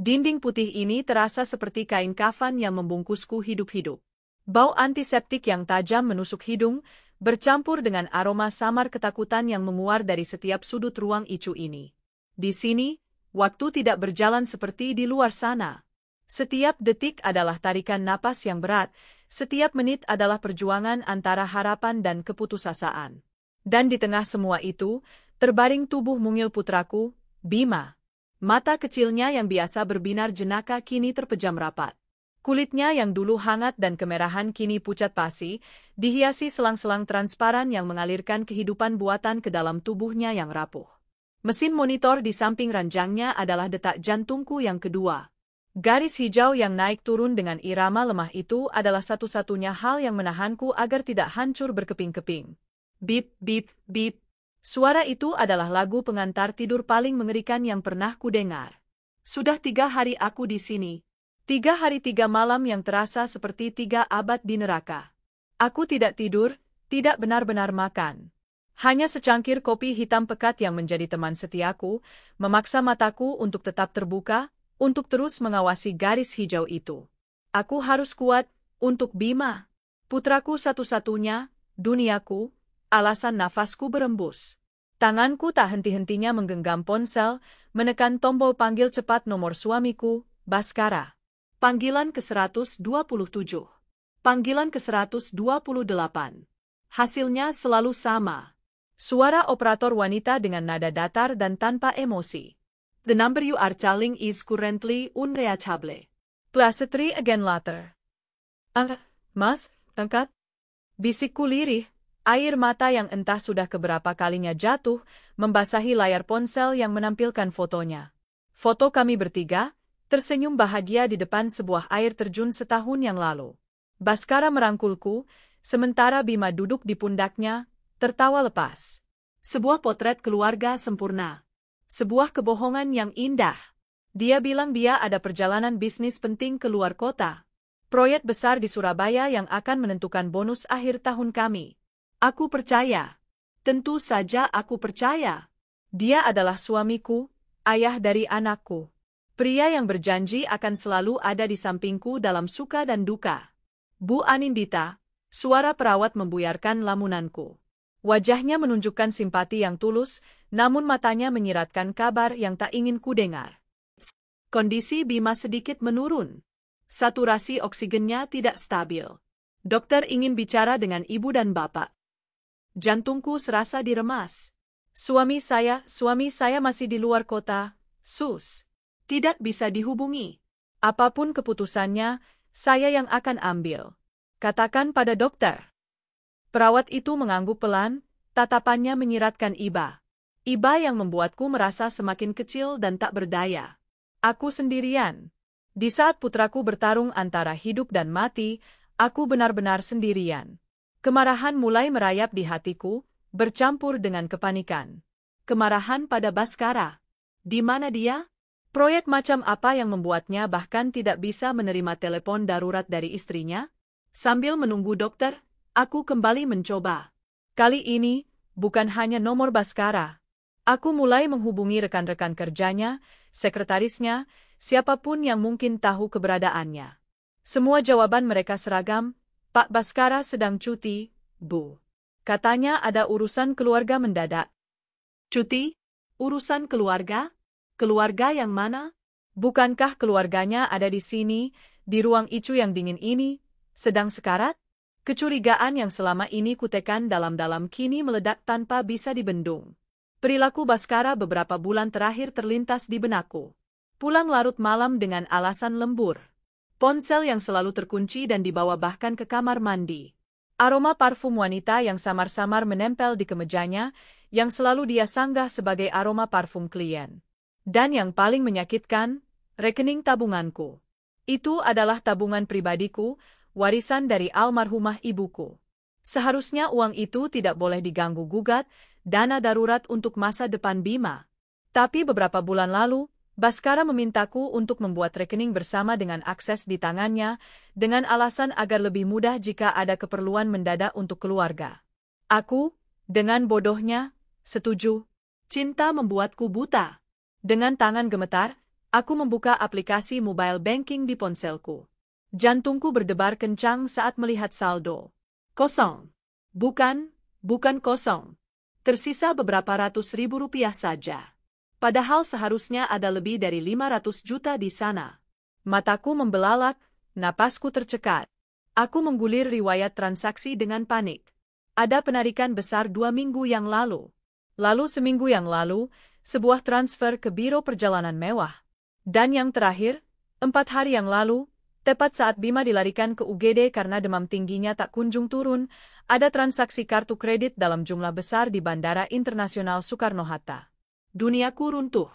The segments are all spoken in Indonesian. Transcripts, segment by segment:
Dinding putih ini terasa seperti kain kafan yang membungkusku hidup-hidup. Bau antiseptik yang tajam menusuk hidung, bercampur dengan aroma samar ketakutan yang menguar dari setiap sudut ruang icu ini. Di sini, waktu tidak berjalan seperti di luar sana. Setiap detik adalah tarikan napas yang berat, setiap menit adalah perjuangan antara harapan dan keputusasaan. Dan di tengah semua itu, terbaring tubuh mungil putraku, Bima. Mata kecilnya yang biasa berbinar jenaka kini terpejam rapat. Kulitnya yang dulu hangat dan kemerahan kini pucat pasi, dihiasi selang-selang transparan yang mengalirkan kehidupan buatan ke dalam tubuhnya yang rapuh. Mesin monitor di samping ranjangnya adalah detak jantungku yang kedua. Garis hijau yang naik turun dengan irama lemah itu adalah satu-satunya hal yang menahanku agar tidak hancur berkeping-keping. Bip, bip, bip. Suara itu adalah lagu pengantar tidur paling mengerikan yang pernah kudengar. Sudah 3 hari aku di sini. 3 hari 3 malam yang terasa seperti 3 abad di neraka. Aku tidak tidur, tidak benar-benar makan. Hanya secangkir kopi hitam pekat yang menjadi teman setiaku, memaksa mataku untuk tetap terbuka, untuk terus mengawasi garis hijau itu. Aku harus kuat, untuk Bima. Putraku satu-satunya, duniaku, alasan nafasku berembus. Tanganku tak henti-hentinya menggenggam ponsel, menekan tombol panggil cepat nomor suamiku, Baskara. Panggilan ke-127. Panggilan ke-128. Hasilnya selalu sama. Suara operator wanita dengan nada datar dan tanpa emosi. The number you are calling is currently unreachable. Please try again later. Mas, angkat. Bisikku lirih. Air mata yang entah sudah keberapa kalinya jatuh, membasahi layar ponsel yang menampilkan fotonya. Foto kami bertiga, tersenyum bahagia di depan sebuah air terjun setahun yang lalu. Baskara merangkulku, sementara Bima duduk di pundaknya, tertawa lepas. Sebuah potret keluarga sempurna. Sebuah kebohongan yang indah. Dia bilang dia ada perjalanan bisnis penting ke luar kota. Proyek besar di Surabaya yang akan menentukan bonus akhir tahun kami. Aku percaya. Tentu saja aku percaya. Dia adalah suamiku, ayah dari anakku. Pria yang berjanji akan selalu ada di sampingku dalam suka dan duka. Bu Anindita, suara perawat membuyarkan lamunanku. Wajahnya menunjukkan simpati yang tulus, namun matanya menyiratkan kabar yang tak ingin kudengar. Kondisi Bima sedikit menurun. Saturasi oksigennya tidak stabil. Dokter ingin bicara dengan ibu dan bapak. Jantungku serasa diremas. Suami saya masih di luar kota, Sus. Tidak bisa dihubungi. Apapun keputusannya, saya yang akan ambil. Katakan pada dokter. Perawat itu mengangguk pelan, tatapannya menyiratkan iba. Iba yang membuatku merasa semakin kecil dan tak berdaya. Aku sendirian. Di saat putraku bertarung antara hidup dan mati, aku benar-benar sendirian. Kemarahan mulai merayap di hatiku, bercampur dengan kepanikan. Kemarahan pada Baskara. Di mana dia? Proyek macam apa yang membuatnya bahkan tidak bisa menerima telepon darurat dari istrinya? Sambil menunggu dokter, aku kembali mencoba. Kali ini, bukan hanya nomor Baskara. Aku mulai menghubungi rekan-rekan kerjanya, sekretarisnya, siapapun yang mungkin tahu keberadaannya. Semua jawaban mereka seragam. Pak Baskara sedang cuti, Bu. Katanya ada urusan keluarga mendadak. Cuti? Urusan keluarga? Keluarga yang mana? Bukankah keluarganya ada di sini, di ruang icu yang dingin ini, sedang sekarat? Kecurigaan yang selama ini kutekan dalam-dalam kini meledak tanpa bisa dibendung. Perilaku Baskara beberapa bulan terakhir terlintas di benakku. Pulang larut malam dengan alasan lembur. Ponsel yang selalu terkunci dan dibawa bahkan ke kamar mandi. Aroma parfum wanita yang samar-samar menempel di kemejanya, yang selalu dia sanggah sebagai aroma parfum klien. Dan yang paling menyakitkan, rekening tabunganku. Itu adalah tabungan pribadiku, warisan dari almarhumah ibuku. Seharusnya uang itu tidak boleh diganggu-gugat, dana darurat untuk masa depan Bima. Tapi beberapa bulan lalu, Baskara memintaku untuk membuat rekening bersama dengan akses di tangannya, dengan alasan agar lebih mudah jika ada keperluan mendadak untuk keluarga. Aku, dengan bodohnya, setuju. Cinta membuatku buta. Dengan tangan gemetar, Aku membuka aplikasi mobile banking di ponselku. Jantungku berdebar kencang saat melihat saldo. Kosong. Bukan kosong. Tersisa beberapa ratus ribu rupiah saja. Padahal seharusnya ada lebih dari 500 juta di sana. Mataku membelalak, napasku tercekat. Aku menggulir riwayat transaksi dengan panik. Ada penarikan besar 2 minggu yang lalu. Lalu seminggu yang lalu, sebuah transfer ke biro perjalanan mewah. Dan yang terakhir, 4 hari yang lalu, tepat saat Bima dilarikan ke UGD karena demam tingginya tak kunjung turun, ada transaksi kartu kredit dalam jumlah besar di Bandara Internasional Soekarno-Hatta. Duniaku runtuh.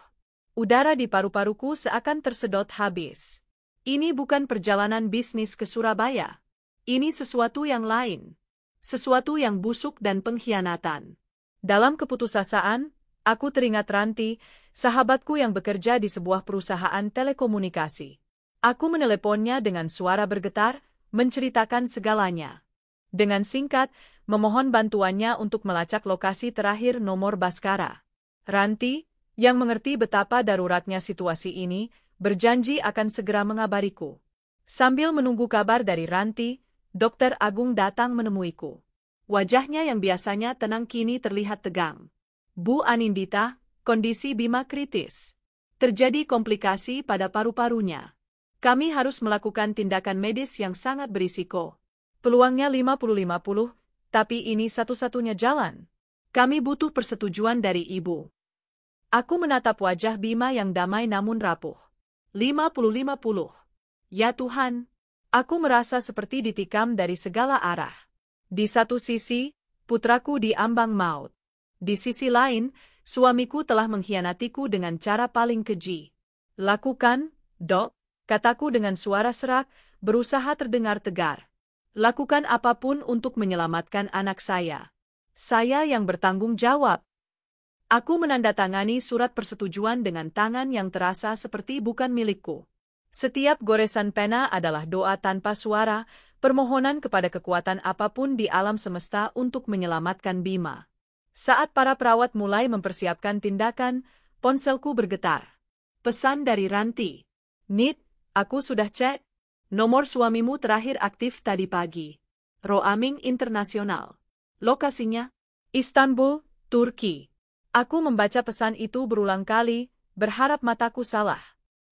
Udara di paru-paruku seakan tersedot habis. Ini bukan perjalanan bisnis ke Surabaya. Ini sesuatu yang lain. Sesuatu yang busuk dan pengkhianatan. Dalam keputusasaan, aku teringat Ranti, sahabatku yang bekerja di sebuah perusahaan telekomunikasi. Aku meneleponnya dengan suara bergetar, menceritakan segalanya. Dengan singkat, memohon bantuannya untuk melacak lokasi terakhir nomor Baskara. Ranti, yang mengerti betapa daruratnya situasi ini, berjanji akan segera mengabariku. Sambil menunggu kabar dari Ranti, Dr. Agung datang menemuiku. Wajahnya yang biasanya tenang kini terlihat tegang. Bu Anindita, kondisi Bima kritis. Terjadi komplikasi pada paru-parunya. Kami harus melakukan tindakan medis yang sangat berisiko. Peluangnya 50-50, tapi ini satu-satunya jalan. Kami butuh persetujuan dari Ibu. Aku menatap wajah Bima yang damai namun rapuh. 50-50. Ya Tuhan, aku merasa seperti ditikam dari segala arah. Di satu sisi, putraku diambang maut. Di sisi lain, suamiku telah mengkhianatiku dengan cara paling keji. Lakukan, Dok. Kataku dengan suara serak, berusaha terdengar tegar. Lakukan apapun untuk menyelamatkan anak saya. Saya yang bertanggung jawab. Aku menandatangani surat persetujuan dengan tangan yang terasa seperti bukan milikku. Setiap goresan pena adalah doa tanpa suara, permohonan kepada kekuatan apapun di alam semesta untuk menyelamatkan Bima. Saat para perawat mulai mempersiapkan tindakan, ponselku bergetar. Pesan dari Ranti. Nit, aku sudah cek. Nomor suamimu terakhir aktif tadi pagi. Roaming internasional. Lokasinya? Istanbul, Turki. Aku membaca pesan itu berulang kali, berharap mataku salah.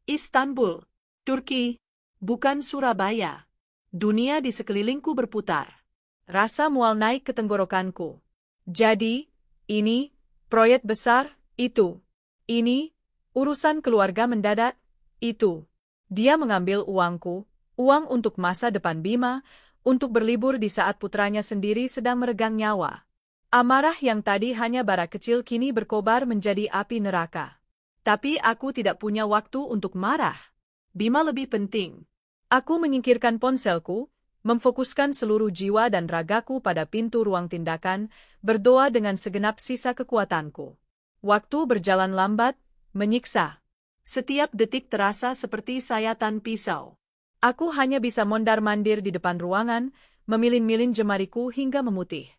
Istanbul, Turki, bukan Surabaya. Dunia di sekelilingku berputar. Rasa mual naik ke tenggorokanku. Jadi, ini, proyek besar, itu. Ini, urusan keluarga mendadak, itu. Dia mengambil uangku, uang untuk masa depan Bima, untuk berlibur di saat putranya sendiri sedang meregang nyawa. Amarah yang tadi hanya bara kecil kini berkobar menjadi api neraka. Tapi aku tidak punya waktu untuk marah. Bima lebih penting. Aku menyingkirkan ponselku, memfokuskan seluruh jiwa dan ragaku pada pintu ruang tindakan, berdoa dengan segenap sisa kekuatanku. Waktu berjalan lambat, menyiksa. Setiap detik terasa seperti sayatan pisau. Aku hanya bisa mondar-mandir di depan ruangan, memilin-milin jemariku hingga memutih.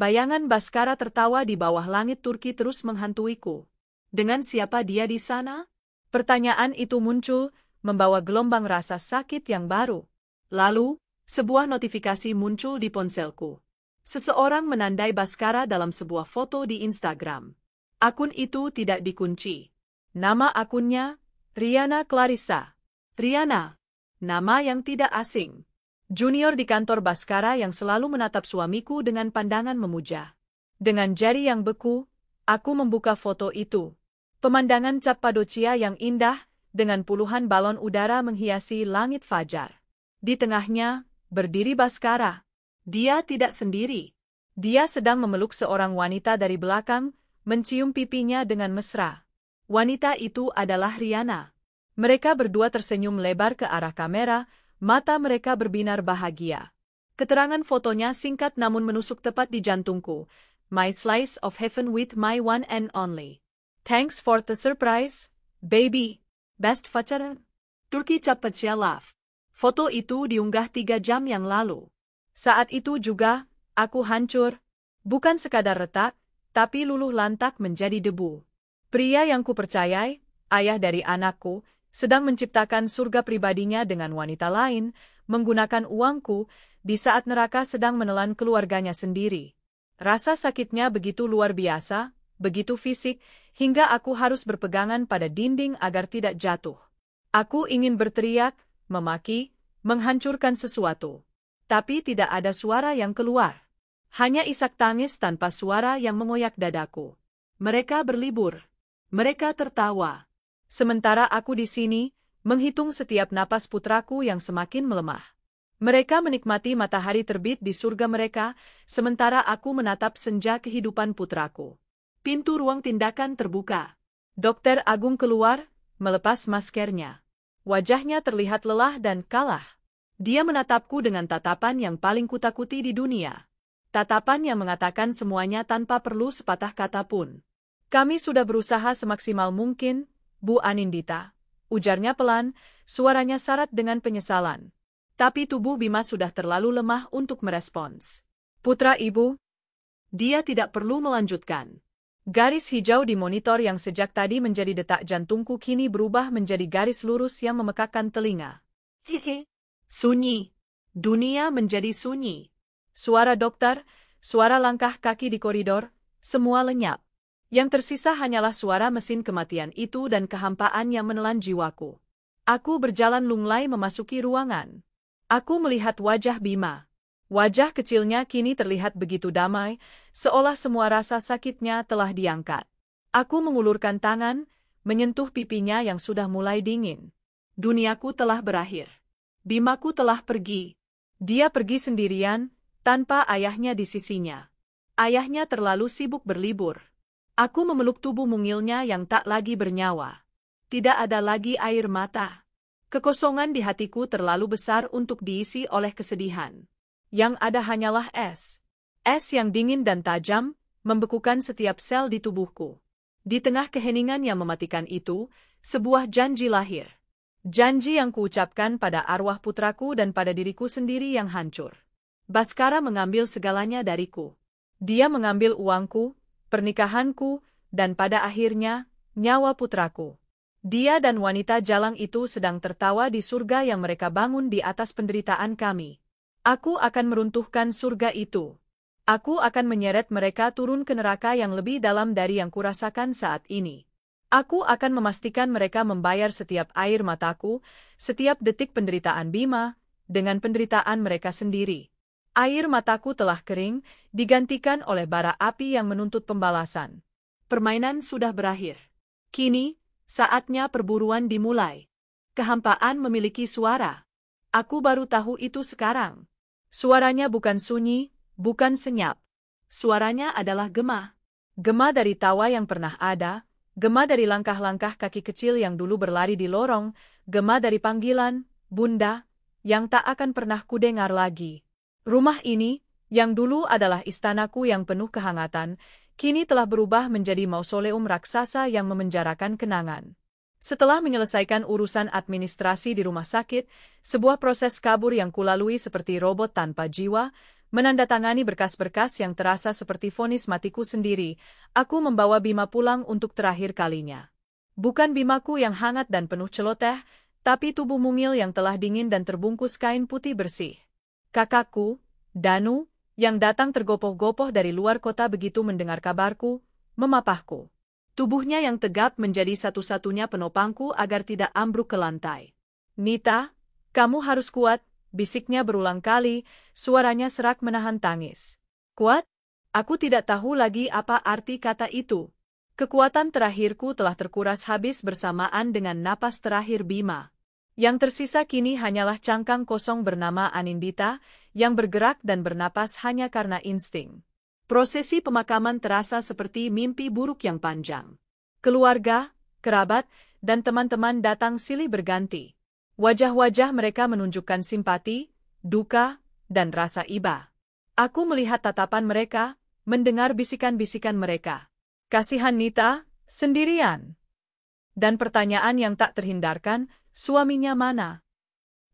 Bayangan Baskara tertawa di bawah langit Turki terus menghantuiku. Dengan siapa dia di sana? Pertanyaan itu muncul, membawa gelombang rasa sakit yang baru. Lalu, sebuah notifikasi muncul di ponselku. Seseorang menandai Baskara dalam sebuah foto di Instagram. Akun itu tidak dikunci. Nama akunnya, Riana Clarissa. Riana, nama yang tidak asing. Junior di kantor Baskara yang selalu menatap suamiku dengan pandangan memuja. Dengan jari yang beku, aku membuka foto itu. Pemandangan Cappadocia yang indah, dengan puluhan balon udara menghiasi langit fajar. Di tengahnya, berdiri Baskara. Dia tidak sendiri. Dia sedang memeluk seorang wanita dari belakang, mencium pipinya dengan mesra. Wanita itu adalah Riana. Mereka berdua tersenyum lebar ke arah kamera, mata mereka berbinar bahagia. Keterangan fotonya singkat namun menusuk tepat di jantungku. My slice of heaven with my one and only. Thanks for the surprise, baby. Best pacaran. Turki Cappadocia Love. Foto itu diunggah 3 jam yang lalu. Saat itu juga, aku hancur. Bukan sekadar retak, tapi luluh lantak menjadi debu. Pria yang kupercayai, ayah dari anakku, sedang menciptakan surga pribadinya dengan wanita lain, menggunakan uangku, di saat neraka sedang menelan keluarganya sendiri. Rasa sakitnya begitu luar biasa, begitu fisik, hingga aku harus berpegangan pada dinding agar tidak jatuh. Aku ingin berteriak, memaki, menghancurkan sesuatu. Tapi tidak ada suara yang keluar. Hanya isak tangis tanpa suara yang mengoyak dadaku. Mereka berlibur. Mereka tertawa. Sementara aku di sini, menghitung setiap napas putraku yang semakin melemah. Mereka menikmati matahari terbit di surga mereka, sementara aku menatap senja kehidupan putraku. Pintu ruang tindakan terbuka. Dokter Agung keluar, melepas maskernya. Wajahnya terlihat lelah dan kalah. Dia menatapku dengan tatapan yang paling kutakuti di dunia. Tatapan yang mengatakan semuanya tanpa perlu sepatah kata pun. Kami sudah berusaha semaksimal mungkin, Bu Anindita, ujarnya pelan, suaranya syarat dengan penyesalan. Tapi tubuh Bima sudah terlalu lemah untuk merespons. Putra ibu, dia tidak perlu melanjutkan. Garis hijau di monitor yang sejak tadi menjadi detak jantungku kini berubah menjadi garis lurus yang memekakkan telinga. Hehe. Sunyi. Dunia menjadi sunyi. Suara dokter, suara langkah kaki di koridor, semua lenyap. Yang tersisa hanyalah suara mesin kematian itu dan kehampaan yang menelan jiwaku. Aku berjalan lunglai memasuki ruangan. Aku melihat wajah Bima. Wajah kecilnya kini terlihat begitu damai, seolah semua rasa sakitnya telah diangkat. Aku mengulurkan tangan, menyentuh pipinya yang sudah mulai dingin. Duniaku telah berakhir. Bimaku telah pergi. Dia pergi sendirian, tanpa ayahnya di sisinya. Ayahnya terlalu sibuk berlibur. Aku memeluk tubuh mungilnya yang tak lagi bernyawa. Tidak ada lagi air mata. Kekosongan di hatiku terlalu besar untuk diisi oleh kesedihan. Yang ada hanyalah es. Es yang dingin dan tajam, membekukan setiap sel di tubuhku. Di tengah keheningan yang mematikan itu, sebuah janji lahir. Janji yang kuucapkan pada arwah putraku dan pada diriku sendiri yang hancur. Baskara mengambil segalanya dariku. Dia mengambil uangku, pernikahanku, dan pada akhirnya, nyawa putraku. Dia dan wanita jalang itu sedang tertawa di surga yang mereka bangun di atas penderitaan kami. Aku akan meruntuhkan surga itu. Aku akan menyeret mereka turun ke neraka yang lebih dalam dari yang kurasakan saat ini. Aku akan memastikan mereka membayar setiap air mataku, setiap detik penderitaan Bima, dengan penderitaan mereka sendiri. Air mataku telah kering, digantikan oleh bara api yang menuntut pembalasan. Permainan sudah berakhir. Kini, saatnya perburuan dimulai. Kehampaan memiliki suara. Aku baru tahu itu sekarang. Suaranya bukan sunyi, bukan senyap. Suaranya adalah gema. Gema dari tawa yang pernah ada, gema dari langkah-langkah kaki kecil yang dulu berlari di lorong, gema dari panggilan, Bunda, yang tak akan pernah kudengar lagi. Rumah ini, yang dulu adalah istanaku yang penuh kehangatan, kini telah berubah menjadi mausoleum raksasa yang memenjarakan kenangan. Setelah menyelesaikan urusan administrasi di rumah sakit, sebuah proses kabur yang kulalui seperti robot tanpa jiwa, menandatangani berkas-berkas yang terasa seperti vonis matiku sendiri, aku membawa Bima pulang untuk terakhir kalinya. Bukan Bimaku yang hangat dan penuh celoteh, tapi tubuh mungil yang telah dingin dan terbungkus kain putih bersih. Kakakku, Danu, yang datang tergopoh-gopoh dari luar kota begitu mendengar kabarku, memapahku. Tubuhnya yang tegap menjadi satu-satunya penopangku agar tidak ambruk ke lantai. Nita, kamu harus kuat, bisiknya berulang kali, suaranya serak menahan tangis. Kuat? Aku tidak tahu lagi apa arti kata itu. Kekuatan terakhirku telah terkuras habis bersamaan dengan napas terakhir Bima. Yang tersisa kini hanyalah cangkang kosong bernama Anindita, yang bergerak dan bernapas hanya karena insting. Prosesi pemakaman terasa seperti mimpi buruk yang panjang. Keluarga, kerabat, dan teman-teman datang silih berganti. Wajah-wajah mereka menunjukkan simpati, duka, dan rasa iba. Aku melihat tatapan mereka, mendengar bisikan-bisikan mereka. Kasihan Nita, sendirian. Dan pertanyaan yang tak terhindarkan, suaminya mana?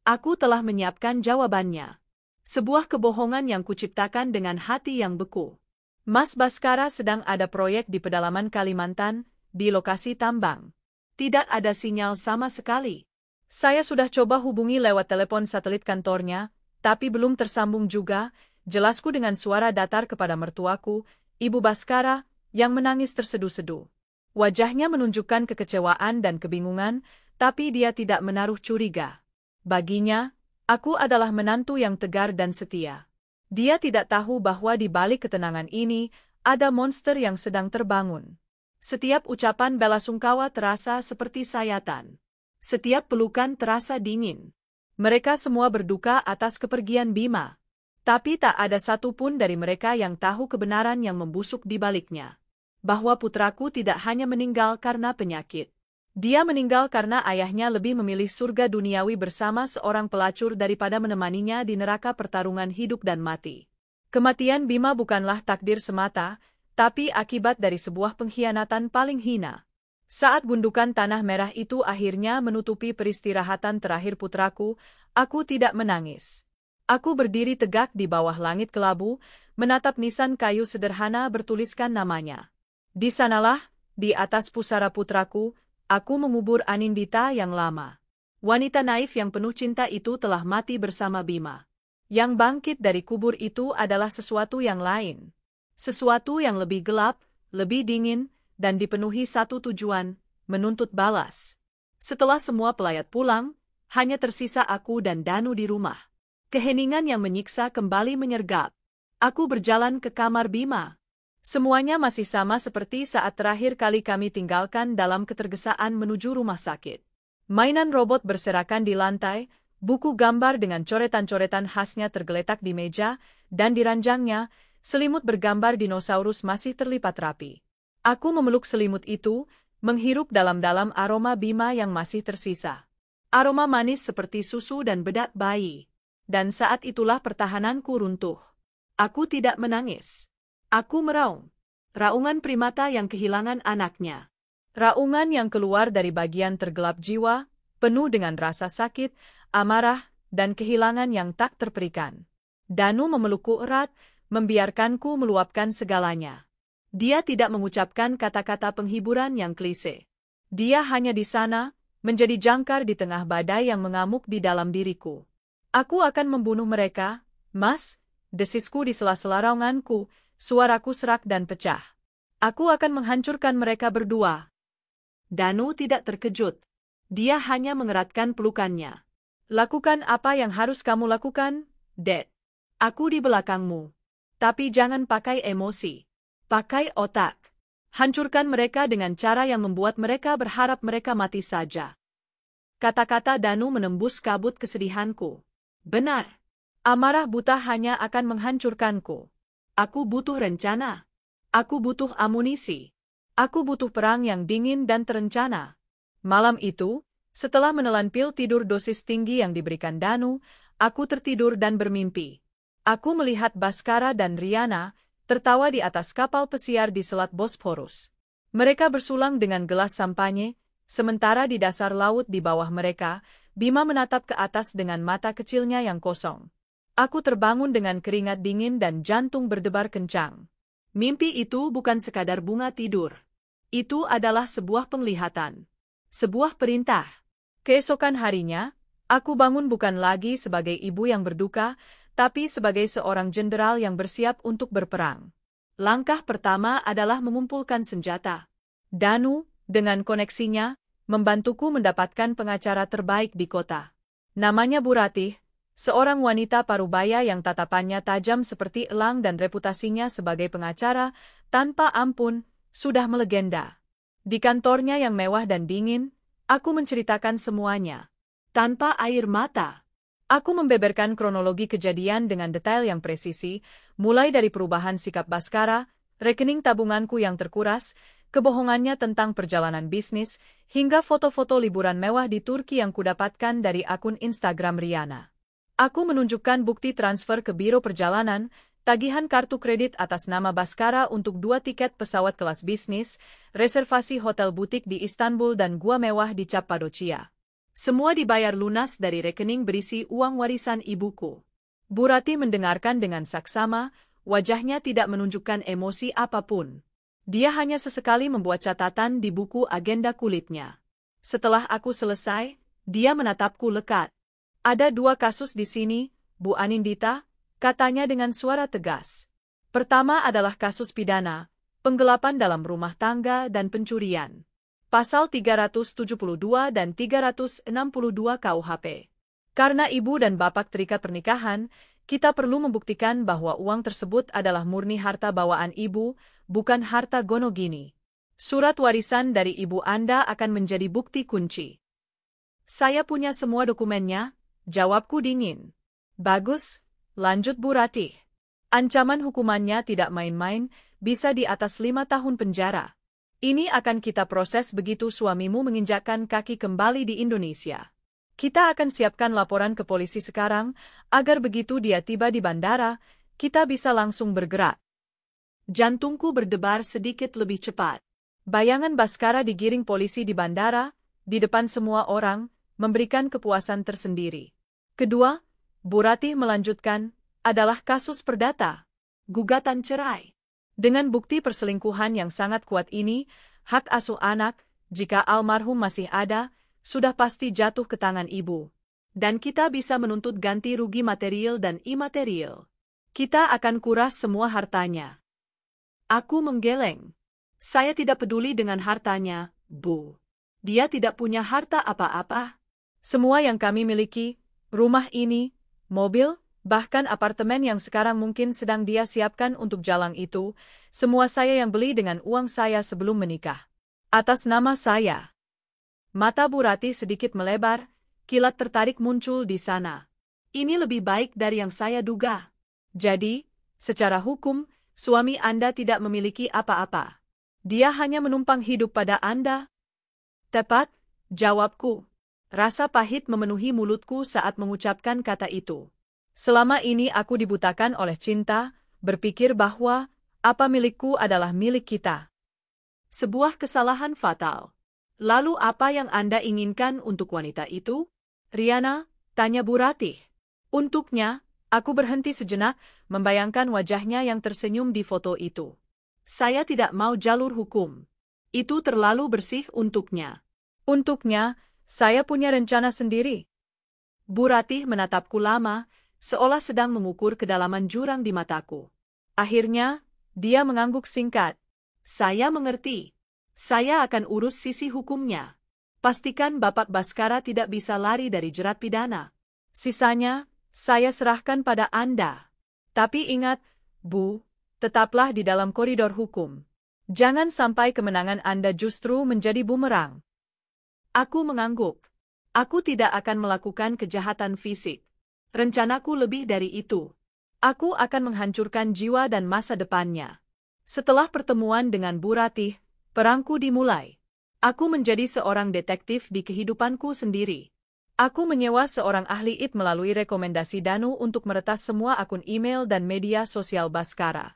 Aku telah menyiapkan jawabannya. Sebuah kebohongan yang kuciptakan dengan hati yang beku. Mas Baskara sedang ada proyek di pedalaman Kalimantan, di lokasi tambang. Tidak ada sinyal sama sekali. Saya sudah coba hubungi lewat telepon satelit kantornya, tapi belum tersambung juga, jelasku dengan suara datar kepada mertuaku, Ibu Baskara, yang menangis terseduh-seduh. Wajahnya menunjukkan kekecewaan dan kebingungan, tapi dia tidak menaruh curiga. Baginya, aku adalah menantu yang tegar dan setia. Dia tidak tahu bahwa di balik ketenangan ini, ada monster yang sedang terbangun. Setiap ucapan belasungkawa terasa seperti sayatan. Setiap pelukan terasa dingin. Mereka semua berduka atas kepergian Bima. Tapi tak ada satupun dari mereka yang tahu kebenaran yang membusuk di baliknya. Bahwa putraku tidak hanya meninggal karena penyakit. Dia meninggal karena ayahnya lebih memilih surga duniawi bersama seorang pelacur daripada menemaninya di neraka pertarungan hidup dan mati. Kematian Bima bukanlah takdir semata, tapi akibat dari sebuah pengkhianatan paling hina. Saat gundukan tanah merah itu akhirnya menutupi peristirahatan terakhir putraku, aku tidak menangis. Aku berdiri tegak di bawah langit kelabu, menatap nisan kayu sederhana bertuliskan namanya. Di sanalah, di atas pusara putraku, aku mengubur Anindita yang lama. Wanita naif yang penuh cinta itu telah mati bersama Bima. Yang bangkit dari kubur itu adalah sesuatu yang lain. Sesuatu yang lebih gelap, lebih dingin, dan dipenuhi satu tujuan, menuntut balas. Setelah semua pelayat pulang, hanya tersisa aku dan Danu di rumah. Keheningan yang menyiksa kembali menyergap. Aku berjalan ke kamar Bima. Semuanya masih sama seperti saat terakhir kali kami tinggalkan dalam ketergesaan menuju rumah sakit. Mainan robot berserakan di lantai, buku gambar dengan coretan-coretan khasnya tergeletak di meja, dan di ranjangnya, selimut bergambar dinosaurus masih terlipat rapi. Aku memeluk selimut itu, menghirup dalam-dalam aroma Bima yang masih tersisa. Aroma manis seperti susu dan bedak bayi. Dan saat itulah pertahananku runtuh. Aku tidak menangis. Aku meraung. Raungan primata yang kehilangan anaknya. Raungan yang keluar dari bagian tergelap jiwa, penuh dengan rasa sakit, amarah, dan kehilangan yang tak terperikan. Danu memelukku erat, membiarkanku meluapkan segalanya. Dia tidak mengucapkan kata-kata penghiburan yang klise. Dia hanya di sana, menjadi jangkar di tengah badai yang mengamuk di dalam diriku. Aku akan membunuh mereka, Mas, desisku di sela-sela raunganku, suaraku serak dan pecah. Aku akan menghancurkan mereka berdua. Danu tidak terkejut. Dia hanya mengeratkan pelukannya. Lakukan apa yang harus kamu lakukan, Dad. Aku di belakangmu. Tapi jangan pakai emosi. Pakai otak. Hancurkan mereka dengan cara yang membuat mereka berharap mereka mati saja. Kata-kata Danu menembus kabut kesedihanku. Benar. Amarah buta hanya akan menghancurkanku. Aku butuh rencana. Aku butuh amunisi. Aku butuh perang yang dingin dan terencana. Malam itu, setelah menelan pil tidur dosis tinggi yang diberikan Danu, aku tertidur dan bermimpi. Aku melihat Baskara dan Riana tertawa di atas kapal pesiar di Selat Bosporus. Mereka bersulang dengan gelas sampanye, sementara di dasar laut di bawah mereka, Bima menatap ke atas dengan mata kecilnya yang kosong. Aku terbangun dengan keringat dingin dan jantung berdebar kencang. Mimpi itu bukan sekadar bunga tidur. Itu adalah sebuah penglihatan. Sebuah perintah. Keesokan harinya, aku bangun bukan lagi sebagai ibu yang berduka, tapi sebagai seorang jenderal yang bersiap untuk berperang. Langkah pertama adalah mengumpulkan senjata. Danu, dengan koneksinya, membantuku mendapatkan pengacara terbaik di kota. Namanya Bu Ratih, seorang wanita parubaya yang tatapannya tajam seperti elang dan reputasinya sebagai pengacara, tanpa ampun, sudah melegenda. Di kantornya yang mewah dan dingin, aku menceritakan semuanya. Tanpa air mata. Aku membeberkan kronologi kejadian dengan detail yang presisi, mulai dari perubahan sikap Baskara, rekening tabunganku yang terkuras, kebohongannya tentang perjalanan bisnis, hingga foto-foto liburan mewah di Turki yang kudapatkan dari akun Instagram Riana. Aku menunjukkan bukti transfer ke biro perjalanan, tagihan kartu kredit atas nama Baskara untuk 2 tiket pesawat kelas bisnis, reservasi hotel butik di Istanbul dan gua mewah di Cappadocia. Semua dibayar lunas dari rekening berisi uang warisan ibuku. Bu Ratih mendengarkan dengan saksama, wajahnya tidak menunjukkan emosi apapun. Dia hanya sesekali membuat catatan di buku agenda kulitnya. Setelah aku selesai, dia menatapku lekat. Ada 2 kasus di sini, Bu Anindita, katanya dengan suara tegas. Pertama adalah kasus pidana, penggelapan dalam rumah tangga dan pencurian. Pasal 372 dan 362 KUHP. Karena ibu dan bapak terikat pernikahan, kita perlu membuktikan bahwa uang tersebut adalah murni harta bawaan ibu, bukan harta gonogini. Surat warisan dari ibu Anda akan menjadi bukti kunci. Saya punya semua dokumennya, jawabku dingin. Bagus, lanjut Bu Ratih. Ancaman hukumannya tidak main-main, bisa di atas 5 tahun penjara. Ini akan kita proses begitu suamimu menginjakkan kaki kembali di Indonesia. Kita akan siapkan laporan ke polisi sekarang, agar begitu dia tiba di bandara, kita bisa langsung bergerak. Jantungku berdebar sedikit lebih cepat. Bayangan Baskara digiring polisi di bandara, di depan semua orang, memberikan kepuasan tersendiri. Kedua, Bu Ratih melanjutkan, adalah kasus perdata. Gugatan cerai. Dengan bukti perselingkuhan yang sangat kuat ini, hak asuh anak, jika almarhum masih ada, sudah pasti jatuh ke tangan ibu. Dan kita bisa menuntut ganti rugi material dan imaterial. Kita akan kuras semua hartanya. Aku menggeleng. Saya tidak peduli dengan hartanya, Bu. Dia tidak punya harta apa-apa. Semua yang kami miliki, rumah ini, mobil, bahkan apartemen yang sekarang mungkin sedang dia siapkan untuk jalan itu, semua saya yang beli dengan uang saya sebelum menikah. Atas nama saya. Mata Bu Ratih sedikit melebar, kilat tertarik muncul di sana. Ini lebih baik dari yang saya duga. Jadi, secara hukum, suami Anda tidak memiliki apa-apa. Dia hanya menumpang hidup pada Anda. Tepat, jawabku. Rasa pahit memenuhi mulutku saat mengucapkan kata itu. Selama ini aku dibutakan oleh cinta, berpikir bahwa apa milikku adalah milik kita. Sebuah kesalahan fatal. Lalu apa yang Anda inginkan untuk wanita itu? Riana, tanya Bu Ratih. Untuknya, aku berhenti sejenak, membayangkan wajahnya yang tersenyum di foto itu. Saya tidak mau jalur hukum. Itu terlalu bersih untuknya. Untuknya, saya punya rencana sendiri. Bu Ratih menatapku lama, seolah sedang mengukur kedalaman jurang di mataku. Akhirnya, dia mengangguk singkat. Saya mengerti. Saya akan urus sisi hukumnya. Pastikan Bapak Baskara tidak bisa lari dari jerat pidana. Sisanya, saya serahkan pada Anda. Tapi ingat, Bu, tetaplah di dalam koridor hukum. Jangan sampai kemenangan Anda justru menjadi bumerang. Aku mengangguk. Aku tidak akan melakukan kejahatan fisik. Rencanaku lebih dari itu. Aku akan menghancurkan jiwa dan masa depannya. Setelah pertemuan dengan Bu Ratih, perangku dimulai. Aku menjadi seorang detektif di kehidupanku sendiri. Aku menyewa seorang ahli IT melalui rekomendasi Danu untuk meretas semua akun email dan media sosial Baskara.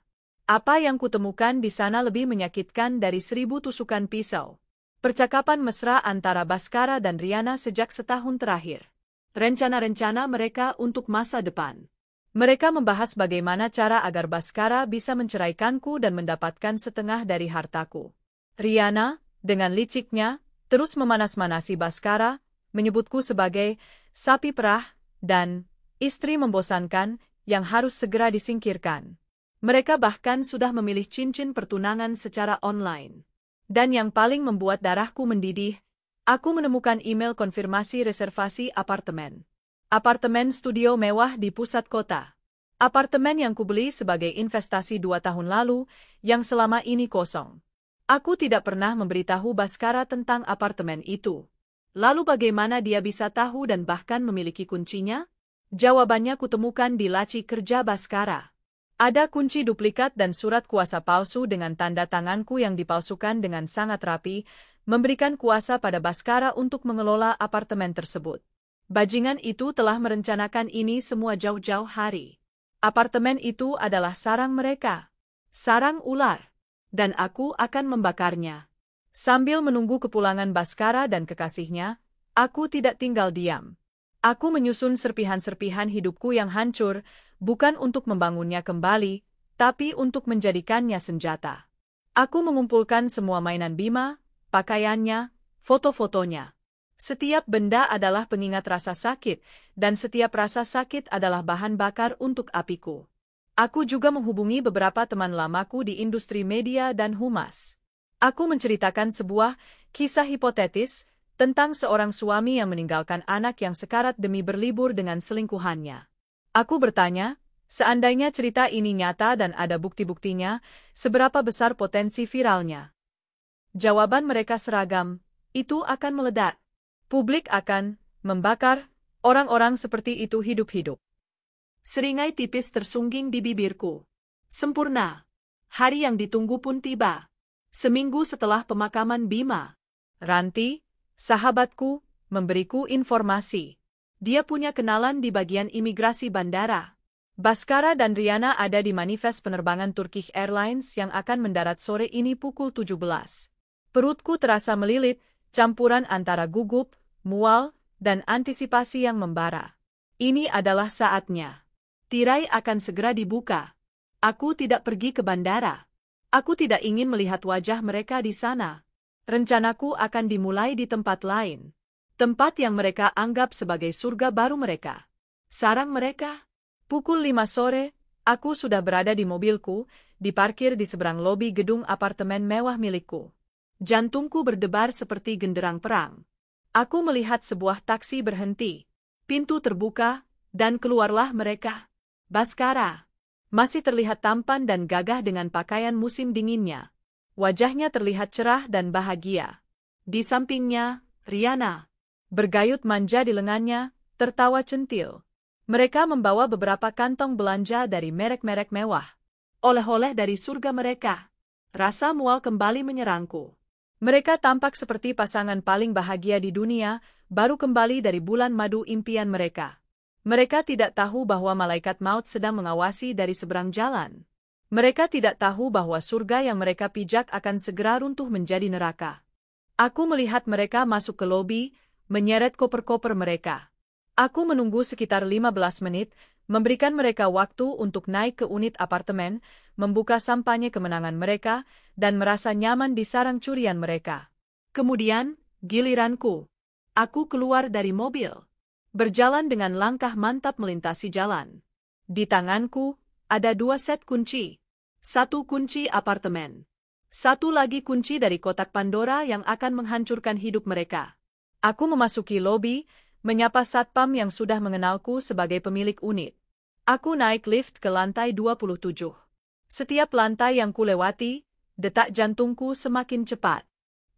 Apa yang kutemukan di sana lebih menyakitkan dari 1000 tusukan pisau. Percakapan mesra antara Baskara dan Riana sejak setahun terakhir. Rencana-rencana mereka untuk masa depan. Mereka membahas bagaimana cara agar Baskara bisa menceraikanku dan mendapatkan setengah dari hartaku. Riana, dengan liciknya, terus memanas-manasi Baskara, menyebutku sebagai sapi perah dan istri membosankan yang harus segera disingkirkan. Mereka bahkan sudah memilih cincin pertunangan secara online. Dan yang paling membuat darahku mendidih, aku menemukan email konfirmasi reservasi apartemen. Apartemen studio mewah di pusat kota. Apartemen yang kubeli sebagai investasi 2 tahun lalu, yang selama ini kosong. Aku tidak pernah memberitahu Baskara tentang apartemen itu. Lalu bagaimana dia bisa tahu dan bahkan memiliki kuncinya? Jawabannya kutemukan di laci kerja Baskara. Ada kunci duplikat dan surat kuasa palsu dengan tanda tanganku yang dipalsukan dengan sangat rapi, memberikan kuasa pada Baskara untuk mengelola apartemen tersebut. Bajingan itu telah merencanakan ini semua jauh-jauh hari. Apartemen itu adalah sarang mereka. Sarang ular. Dan aku akan membakarnya. Sambil menunggu kepulangan Baskara dan kekasihnya, aku tidak tinggal diam. Aku menyusun serpihan-serpihan hidupku yang hancur, bukan untuk membangunnya kembali, tapi untuk menjadikannya senjata. Aku mengumpulkan semua mainan Bima, pakaiannya, foto-fotonya. Setiap benda adalah pengingat rasa sakit, dan setiap rasa sakit adalah bahan bakar untuk apiku. Aku juga menghubungi beberapa teman lamaku di industri media dan humas. Aku menceritakan sebuah kisah hipotetis tentang seorang suami yang meninggalkan anak yang sekarat demi berlibur dengan selingkuhannya. Aku bertanya, seandainya cerita ini nyata dan ada bukti-buktinya, seberapa besar potensi viralnya? Jawaban mereka seragam, itu akan meledak. Publik akan membakar orang-orang seperti itu hidup-hidup. Seringai tipis tersungging di bibirku. Sempurna. Hari yang ditunggu pun tiba. Seminggu setelah pemakaman Bima. Ranti, sahabatku, memberiku informasi. Dia punya kenalan di bagian imigrasi bandara. Baskara dan Riana ada di manifest penerbangan Turkish Airlines yang akan mendarat sore ini pukul 17. Perutku terasa melilit, campuran antara gugup, mual, dan antisipasi yang membara. Ini adalah saatnya. Tirai akan segera dibuka. Aku tidak pergi ke bandara. Aku tidak ingin melihat wajah mereka di sana. Rencanaku akan dimulai di tempat lain. Tempat yang mereka anggap sebagai surga baru mereka. Sarang mereka. Pukul 5 sore, aku sudah berada di mobilku, diparkir di seberang lobi gedung apartemen mewah milikku. Jantungku berdebar seperti genderang perang. Aku melihat sebuah taksi berhenti. Pintu terbuka, dan keluarlah mereka. Baskara. Masih terlihat tampan dan gagah dengan pakaian musim dinginnya. Wajahnya terlihat cerah dan bahagia. Di sampingnya, Riana. Bergayut manja di lengannya, tertawa centil. Mereka membawa beberapa kantong belanja dari merek-merek mewah. Oleh-oleh dari surga mereka. Rasa mual kembali menyerangku. Mereka tampak seperti pasangan paling bahagia di dunia, baru kembali dari bulan madu impian mereka. Mereka tidak tahu bahwa malaikat maut sedang mengawasi dari seberang jalan. Mereka tidak tahu bahwa surga yang mereka pijak akan segera runtuh menjadi neraka. Aku melihat mereka masuk ke lobi, menyeret koper-koper mereka. Aku menunggu sekitar 15 menit, memberikan mereka waktu untuk naik ke unit apartemen, membuka sampanye kemenangan mereka, dan merasa nyaman di sarang curian mereka. Kemudian, giliranku. Aku keluar dari mobil. Berjalan dengan langkah mantap melintasi jalan. Di tanganku, ada 2 set kunci. 1 kunci apartemen. 1 lagi kunci dari kotak Pandora yang akan menghancurkan hidup mereka. Aku memasuki lobi, menyapa satpam yang sudah mengenalku sebagai pemilik unit. Aku naik lift ke lantai 27. Setiap lantai yang kulewati, detak jantungku semakin cepat.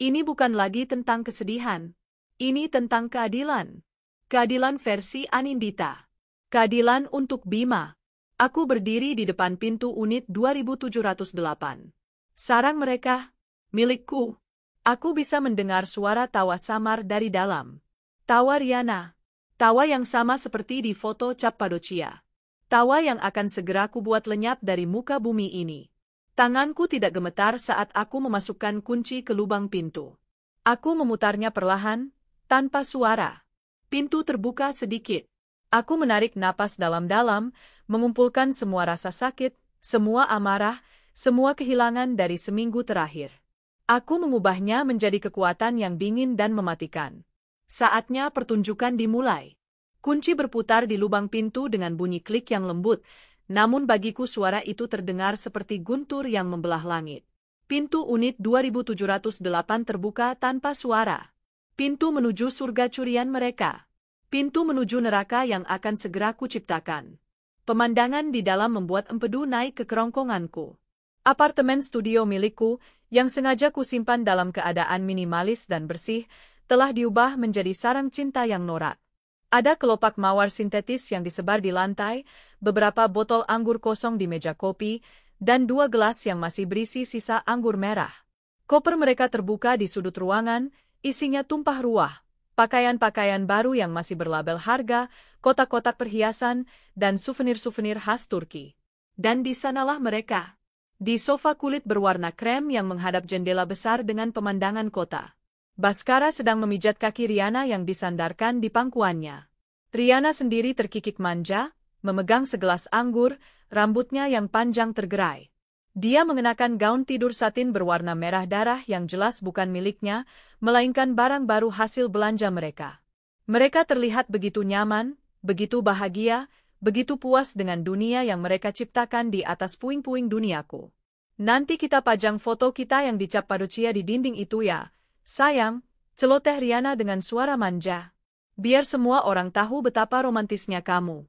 Ini bukan lagi tentang kesedihan. Ini tentang keadilan. Keadilan versi Anindita. Keadilan untuk Bima. Aku berdiri di depan pintu unit 2708. Sarang mereka, milikku. Aku bisa mendengar suara tawa samar dari dalam. Tawa Riana. Tawa yang sama seperti di foto Cappadocia. Tawa yang akan segera kubuat lenyap dari muka bumi ini. Tanganku tidak gemetar saat aku memasukkan kunci ke lubang pintu. Aku memutarnya perlahan, tanpa suara. Pintu terbuka sedikit. Aku menarik napas dalam-dalam, mengumpulkan semua rasa sakit, semua amarah, semua kehilangan dari seminggu terakhir. Aku mengubahnya menjadi kekuatan yang dingin dan mematikan. Saatnya pertunjukan dimulai. Kunci berputar di lubang pintu dengan bunyi klik yang lembut, namun bagiku suara itu terdengar seperti guntur yang membelah langit. Pintu unit 2708 terbuka tanpa suara. Pintu menuju surga curian mereka. Pintu menuju neraka yang akan segera kuciptakan. Pemandangan di dalam membuat empedu naik ke kerongkonganku. Apartemen studio milikku, yang sengaja kusimpan dalam keadaan minimalis dan bersih, telah diubah menjadi sarang cinta yang norak. Ada kelopak mawar sintetis yang disebar di lantai, beberapa botol anggur kosong di meja kopi, dan 2 gelas yang masih berisi sisa anggur merah. Koper mereka terbuka di sudut ruangan, isinya tumpah ruah, pakaian-pakaian baru yang masih berlabel harga, kotak-kotak perhiasan, dan souvenir-souvenir khas Turki. Dan di sanalah mereka. Di sofa kulit berwarna krem yang menghadap jendela besar dengan pemandangan kota. Baskara sedang memijat kaki Riana yang disandarkan di pangkuannya. Riana sendiri terkikik manja, memegang segelas anggur, rambutnya yang panjang tergerai. Dia mengenakan gaun tidur satin berwarna merah darah yang jelas bukan miliknya, melainkan barang baru hasil belanja mereka. Mereka terlihat begitu nyaman, begitu bahagia, begitu puas dengan dunia yang mereka ciptakan di atas puing-puing duniaku. Nanti kita pajang foto kita yang dicap Paducia di dinding itu ya, sayang, celoteh Riana dengan suara manja. Biar semua orang tahu betapa romantisnya kamu.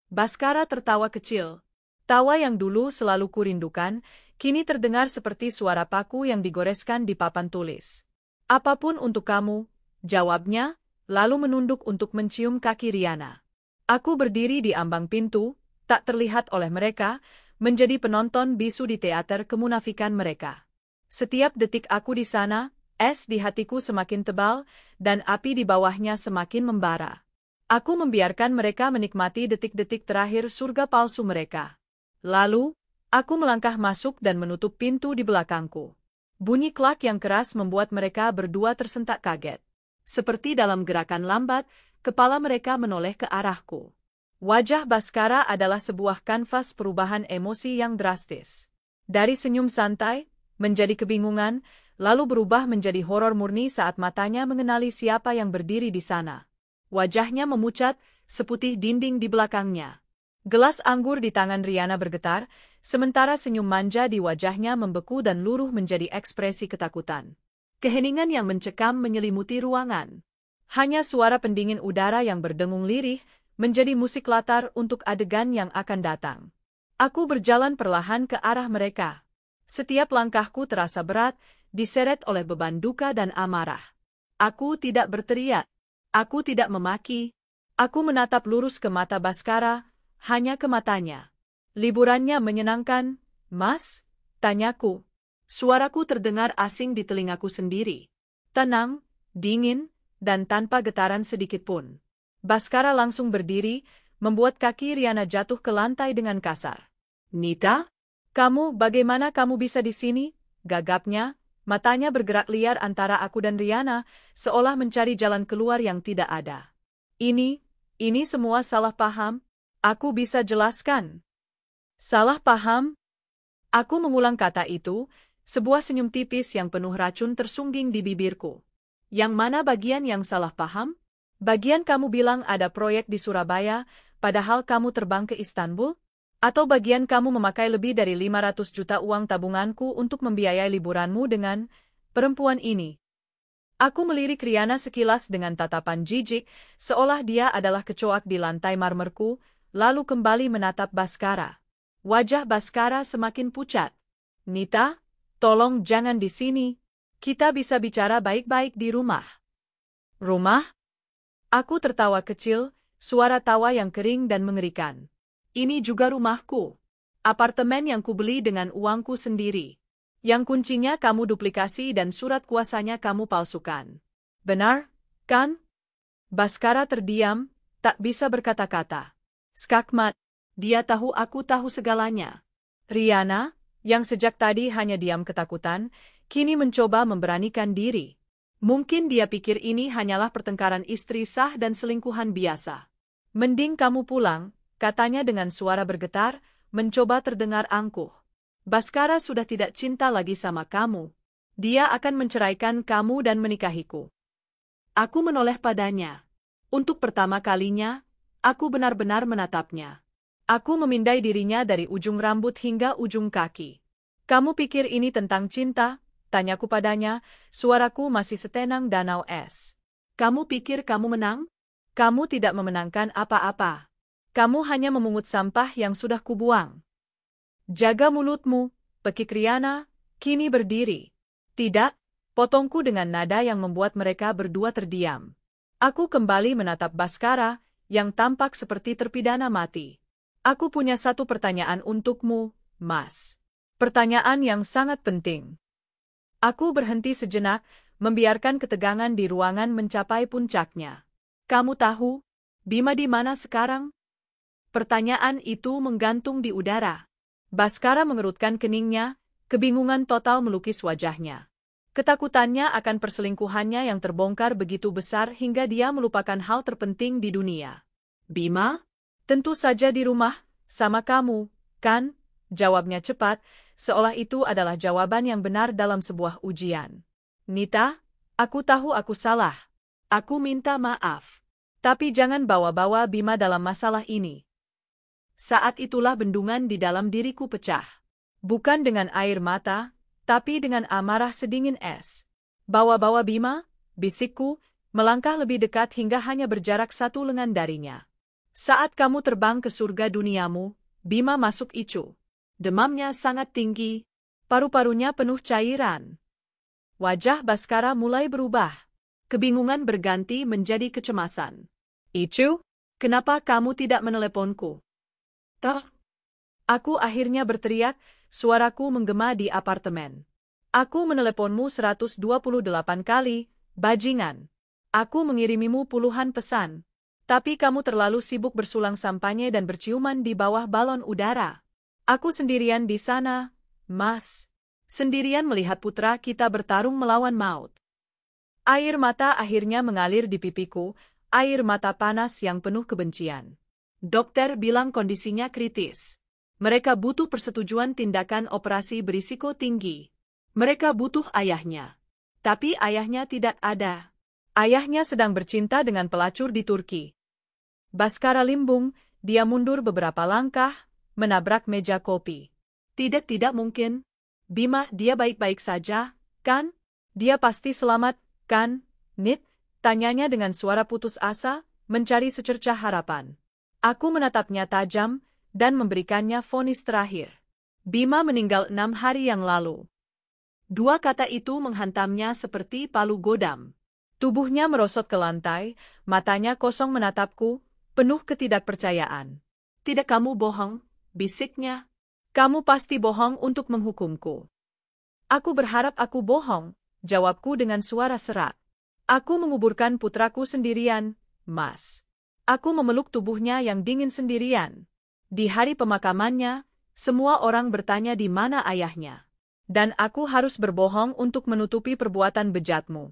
Baskara tertawa kecil. Tawa yang dulu selalu kurindukan, kini terdengar seperti suara paku yang digoreskan di papan tulis. Apapun untuk kamu, jawabnya, lalu menunduk untuk mencium kaki Riana. Aku berdiri di ambang pintu, tak terlihat oleh mereka, menjadi penonton bisu di teater kemunafikan mereka. Setiap detik aku di sana, es di hatiku semakin tebal, dan api di bawahnya semakin membara. Aku membiarkan mereka menikmati detik-detik terakhir surga palsu mereka. Lalu, aku melangkah masuk dan menutup pintu di belakangku. Bunyi klak yang keras membuat mereka berdua tersentak kaget. Seperti dalam gerakan lambat, kepala mereka menoleh ke arahku. Wajah Baskara adalah sebuah kanvas perubahan emosi yang drastis. Dari senyum santai, menjadi kebingungan, lalu berubah menjadi horor murni saat matanya mengenali siapa yang berdiri di sana. Wajahnya memucat, seputih dinding di belakangnya. Gelas anggur di tangan Riana bergetar, sementara senyum manja di wajahnya membeku dan luruh menjadi ekspresi ketakutan. Keheningan yang mencekam menyelimuti ruangan. Hanya suara pendingin udara yang berdengung lirih, menjadi musik latar untuk adegan yang akan datang. Aku berjalan perlahan ke arah mereka. Setiap langkahku terasa berat, diseret oleh beban duka dan amarah. Aku tidak berteriak. Aku tidak memaki. Aku menatap lurus ke mata Baskara, hanya ke matanya. Liburannya menyenangkan, Mas? Tanyaku. Suaraku terdengar asing di telingaku sendiri. Tenang, dingin, dan tanpa getaran sedikitpun. Baskara langsung berdiri, membuat kaki Riana jatuh ke lantai dengan kasar. Nita? Bagaimana kamu bisa di sini? Gagapnya, matanya bergerak liar antara aku dan Riana, seolah mencari jalan keluar yang tidak ada. Ini semua salah paham? Aku bisa jelaskan. Salah paham? Aku mengulang kata itu, sebuah senyum tipis yang penuh racun tersungging di bibirku. Yang mana bagian yang salah paham? Bagian kamu bilang ada proyek di Surabaya, padahal kamu terbang ke Istanbul? Atau bagian kamu memakai lebih dari 500 juta uang tabunganku untuk membiayai liburanmu dengan perempuan ini? Aku melirik Riana sekilas dengan tatapan jijik, seolah dia adalah kecoak di lantai marmerku, lalu kembali menatap Baskara. Wajah Baskara semakin pucat. Nita, tolong jangan di sini. Kita bisa bicara baik-baik di rumah. Rumah? Aku tertawa kecil, suara tawa yang kering dan mengerikan. Ini juga rumahku. Apartemen yang kubeli dengan uangku sendiri. Yang kuncinya kamu duplikasi dan surat kuasanya kamu palsukan. Benar, kan? Baskara terdiam, tak bisa berkata-kata. Skakmat, dia tahu aku tahu segalanya. Riana, yang sejak tadi hanya diam ketakutan, kini mencoba memberanikan diri. Mungkin dia pikir ini hanyalah pertengkaran istri sah dan selingkuhan biasa. Mending kamu pulang, katanya dengan suara bergetar, mencoba terdengar angkuh. Baskara sudah tidak cinta lagi sama kamu. Dia akan menceraikan kamu dan menikahiku. Aku menoleh padanya. Untuk pertama kalinya, aku benar-benar menatapnya. Aku memindai dirinya dari ujung rambut hingga ujung kaki. Kamu pikir ini tentang cinta? Tanyaku padanya, suaraku masih setenang danau es. Kamu pikir kamu menang? Kamu tidak memenangkan apa-apa. Kamu hanya memungut sampah yang sudah kubuang. Jaga mulutmu, pekik Riana, kini berdiri. Tidak, potongku dengan nada yang membuat mereka berdua terdiam. Aku kembali menatap Baskara, yang tampak seperti terpidana mati. Aku punya satu pertanyaan untukmu, Mas. Pertanyaan yang sangat penting. Aku berhenti sejenak, membiarkan ketegangan di ruangan mencapai puncaknya. Kamu tahu, Bima di mana sekarang? Pertanyaan itu menggantung di udara. Baskara mengerutkan keningnya, kebingungan total melukis wajahnya. Ketakutannya akan perselingkuhannya yang terbongkar begitu besar hingga dia melupakan hal terpenting di dunia. Bima? Tentu saja di rumah, sama kamu, kan? Jawabnya cepat, seolah itu adalah jawaban yang benar dalam sebuah ujian. Nita, aku tahu aku salah. Aku minta maaf. Tapi jangan bawa-bawa Bima dalam masalah ini. Saat itulah bendungan di dalam diriku pecah. Bukan dengan air mata, tapi dengan amarah sedingin es. Bawa-bawa Bima, bisikku, melangkah lebih dekat hingga hanya berjarak 1 lengan darinya. Saat kamu terbang ke surga duniamu, Bima masuk ICU. Demamnya sangat tinggi, paru-parunya penuh cairan. Wajah Baskara mulai berubah. Kebingungan berganti menjadi kecemasan. "Icu, kenapa kamu tidak meneleponku?" "Tak." Aku akhirnya berteriak, suaraku menggema di apartemen. "Aku meneleponmu 128 kali, bajingan. Aku mengirimimu puluhan pesan. Tapi kamu terlalu sibuk bersulang sampanye dan berciuman di bawah balon udara. Aku sendirian di sana, Mas. Sendirian melihat putra kita bertarung melawan maut." Air mata akhirnya mengalir di pipiku, air mata panas yang penuh kebencian. Dokter bilang kondisinya kritis. Mereka butuh persetujuan tindakan operasi berisiko tinggi. Mereka butuh ayahnya. Tapi ayahnya tidak ada. Ayahnya sedang bercinta dengan pelacur di Turki. Baskara limbung, dia mundur beberapa langkah, menabrak meja kopi. Tidak mungkin. Bima, dia baik-baik saja, kan? Dia pasti selamat, kan, Nit? Tanyanya dengan suara putus asa, mencari secercah harapan. Aku menatapnya tajam, dan memberikannya vonis terakhir. Bima meninggal 6 hari yang lalu. 2 kata itu menghantamnya seperti palu godam. Tubuhnya merosot ke lantai, matanya kosong menatapku, penuh ketidakpercayaan. "Tidak, kamu bohong," bisiknya. "Kamu pasti bohong untuk menghukumku." "Aku berharap aku bohong," jawabku dengan suara serak. "Aku menguburkan putraku sendirian, Mas. Aku memeluk tubuhnya yang dingin sendirian. Di hari pemakamannya, semua orang bertanya di mana ayahnya. Dan aku harus berbohong untuk menutupi perbuatan bejatmu."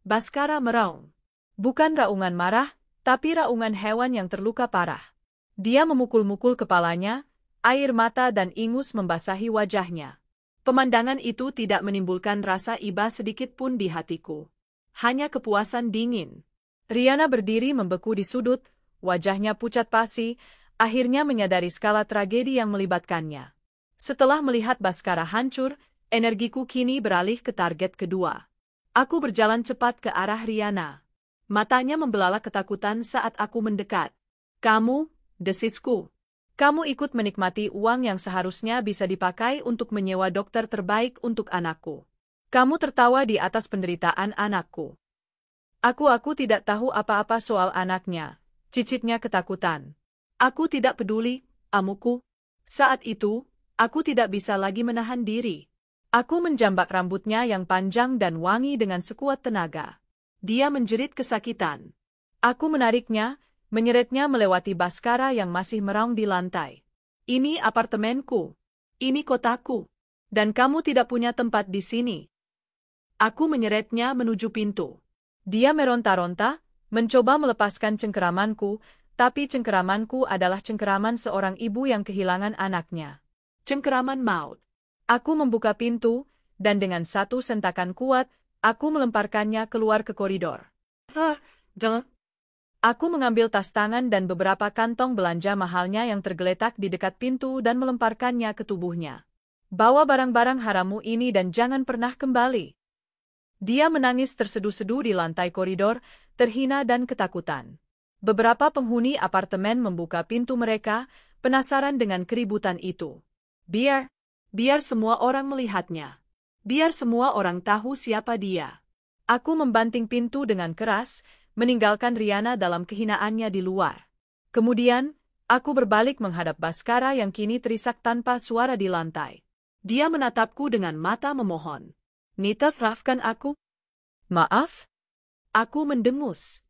Baskara meraung. Bukan raungan marah, tapi raungan hewan yang terluka parah. Dia memukul-mukul kepalanya, air mata dan ingus membasahi wajahnya. Pemandangan itu tidak menimbulkan rasa iba sedikit pun di hatiku. Hanya kepuasan dingin. Riana berdiri membeku di sudut, wajahnya pucat pasi, akhirnya menyadari skala tragedi yang melibatkannya. Setelah melihat Baskara hancur, energiku kini beralih ke target kedua. Aku berjalan cepat ke arah Riana. Matanya membelalak ketakutan saat aku mendekat. "Kamu," desisku. "Kamu ikut menikmati uang yang seharusnya bisa dipakai untuk menyewa dokter terbaik untuk anakku. Kamu tertawa di atas penderitaan anakku." Aku tidak tahu apa-apa soal anaknya," cicitnya ketakutan. "Aku tidak peduli, amuku." Saat itu, aku tidak bisa lagi menahan diri. Aku menjambak rambutnya yang panjang dan wangi dengan sekuat tenaga. Dia menjerit kesakitan. Aku menariknya, menyeretnya melewati Baskara yang masih meraung di lantai. "Ini apartemenku. Ini kotaku. Dan kamu tidak punya tempat di sini." Aku menyeretnya menuju pintu. Dia meronta-ronta, mencoba melepaskan cengkeramanku, tapi cengkeramanku adalah cengkeraman seorang ibu yang kehilangan anaknya. Cengkeraman maut. Aku membuka pintu, dan dengan satu sentakan kuat, aku melemparkannya keluar ke koridor. Aku mengambil tas tangan dan beberapa kantong belanja mahalnya yang tergeletak di dekat pintu dan melemparkannya ke tubuhnya. "Bawa barang-barang harammu ini dan jangan pernah kembali." Dia menangis terseduh-seduh di lantai koridor, terhina dan ketakutan. Beberapa penghuni apartemen membuka pintu mereka, penasaran dengan keributan itu. Biar semua orang melihatnya. Biar semua orang tahu siapa dia." Aku membanting pintu dengan keras, meninggalkan Riana dalam kehinaannya di luar. Kemudian, aku berbalik menghadap Baskara yang kini terisak tanpa suara di lantai. Dia menatapku dengan mata memohon. "Nita, maafkan aku." "Maaf?" Aku mendengus.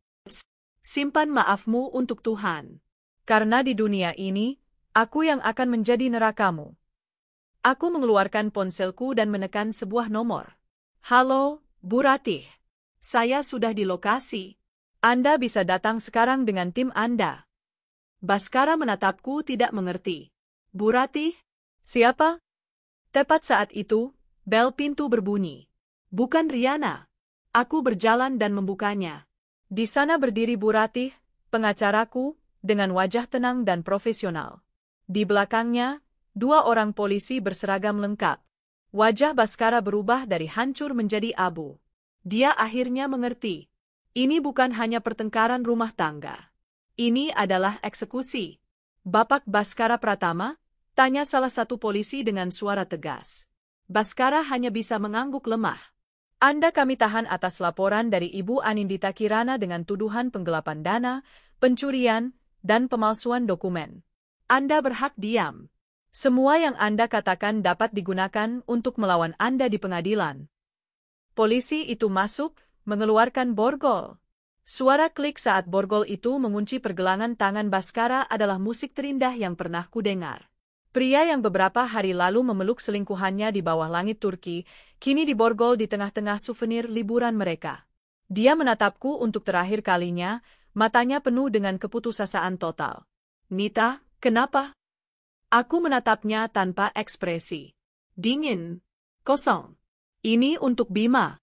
"Simpan maafmu untuk Tuhan. Karena di dunia ini, aku yang akan menjadi nerakamu." Aku mengeluarkan ponselku dan menekan sebuah nomor. "Halo, Bu Ratih. Saya sudah di lokasi. Anda bisa datang sekarang dengan tim Anda." Baskara menatapku tidak mengerti. "Bu Ratih? Siapa?" Tepat saat itu, bel pintu berbunyi. Bukan Riana. Aku berjalan dan membukanya. Di sana berdiri Bu Ratih, pengacaraku, dengan wajah tenang dan profesional. Di belakangnya, 2 orang polisi berseragam lengkap. Wajah Baskara berubah dari hancur menjadi abu. Dia akhirnya mengerti. Ini bukan hanya pertengkaran rumah tangga. Ini adalah eksekusi. Bapak Baskara Pratama? Tanya salah satu polisi dengan suara tegas. Baskara hanya bisa mengangguk lemah. Anda kami tahan atas laporan dari Ibu Anindita Kirana dengan tuduhan penggelapan dana, pencurian, dan pemalsuan dokumen. Anda berhak diam. Semua yang Anda katakan dapat digunakan untuk melawan Anda di pengadilan. Polisi itu masuk, mengeluarkan borgol. Suara klik saat borgol itu mengunci pergelangan tangan Baskara adalah musik terindah yang pernah kudengar. Pria yang beberapa hari lalu memeluk selingkuhannya di bawah langit Turki, kini diborgol di tengah-tengah souvenir liburan mereka. Dia menatapku untuk terakhir kalinya, matanya penuh dengan keputusasaan total. Nita, kenapa? Aku menatapnya tanpa ekspresi. Dingin. Kosong. Ini untuk Bima.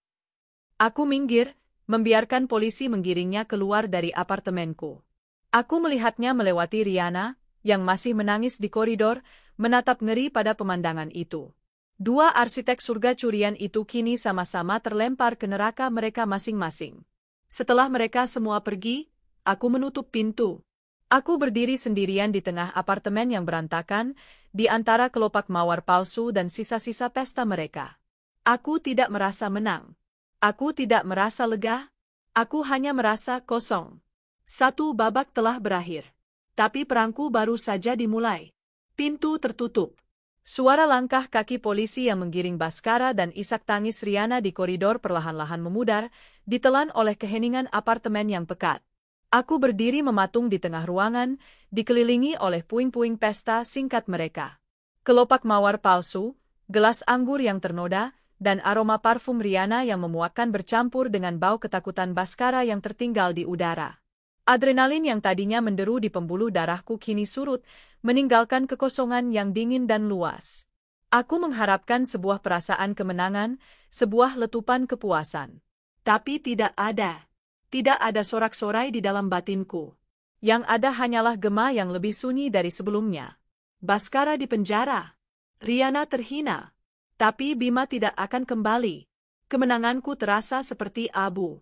Aku minggir, membiarkan polisi menggiringnya keluar dari apartemenku. Aku melihatnya melewati Riana, yang masih menangis di koridor, menatap ngeri pada pemandangan itu. 2 arsitek surga curian itu kini sama-sama terlempar ke neraka mereka masing-masing. Setelah mereka semua pergi, aku menutup pintu. Aku berdiri sendirian di tengah apartemen yang berantakan, di antara kelopak mawar palsu dan sisa-sisa pesta mereka. Aku tidak merasa menang. Aku tidak merasa lega. Aku hanya merasa kosong. 1 babak telah berakhir. Tapi perangku baru saja dimulai. Pintu tertutup. Suara langkah kaki polisi yang menggiring Baskara dan isak tangis Riana di koridor perlahan-lahan memudar, ditelan oleh keheningan apartemen yang pekat. Aku berdiri mematung di tengah ruangan, dikelilingi oleh puing-puing pesta singkat mereka. Kelopak mawar palsu, gelas anggur yang ternoda, dan aroma parfum Riana yang memuakkan bercampur dengan bau ketakutan Baskara yang tertinggal di udara. Adrenalin yang tadinya menderu di pembuluh darahku kini surut, meninggalkan kekosongan yang dingin dan luas. Aku mengharapkan sebuah perasaan kemenangan, sebuah letupan kepuasan. Tapi tidak ada. Tidak ada sorak-sorai di dalam batinku. Yang ada hanyalah gema yang lebih sunyi dari sebelumnya. Baskara di penjara. Riana terhina. Tapi Bima tidak akan kembali. Kemenanganku terasa seperti abu.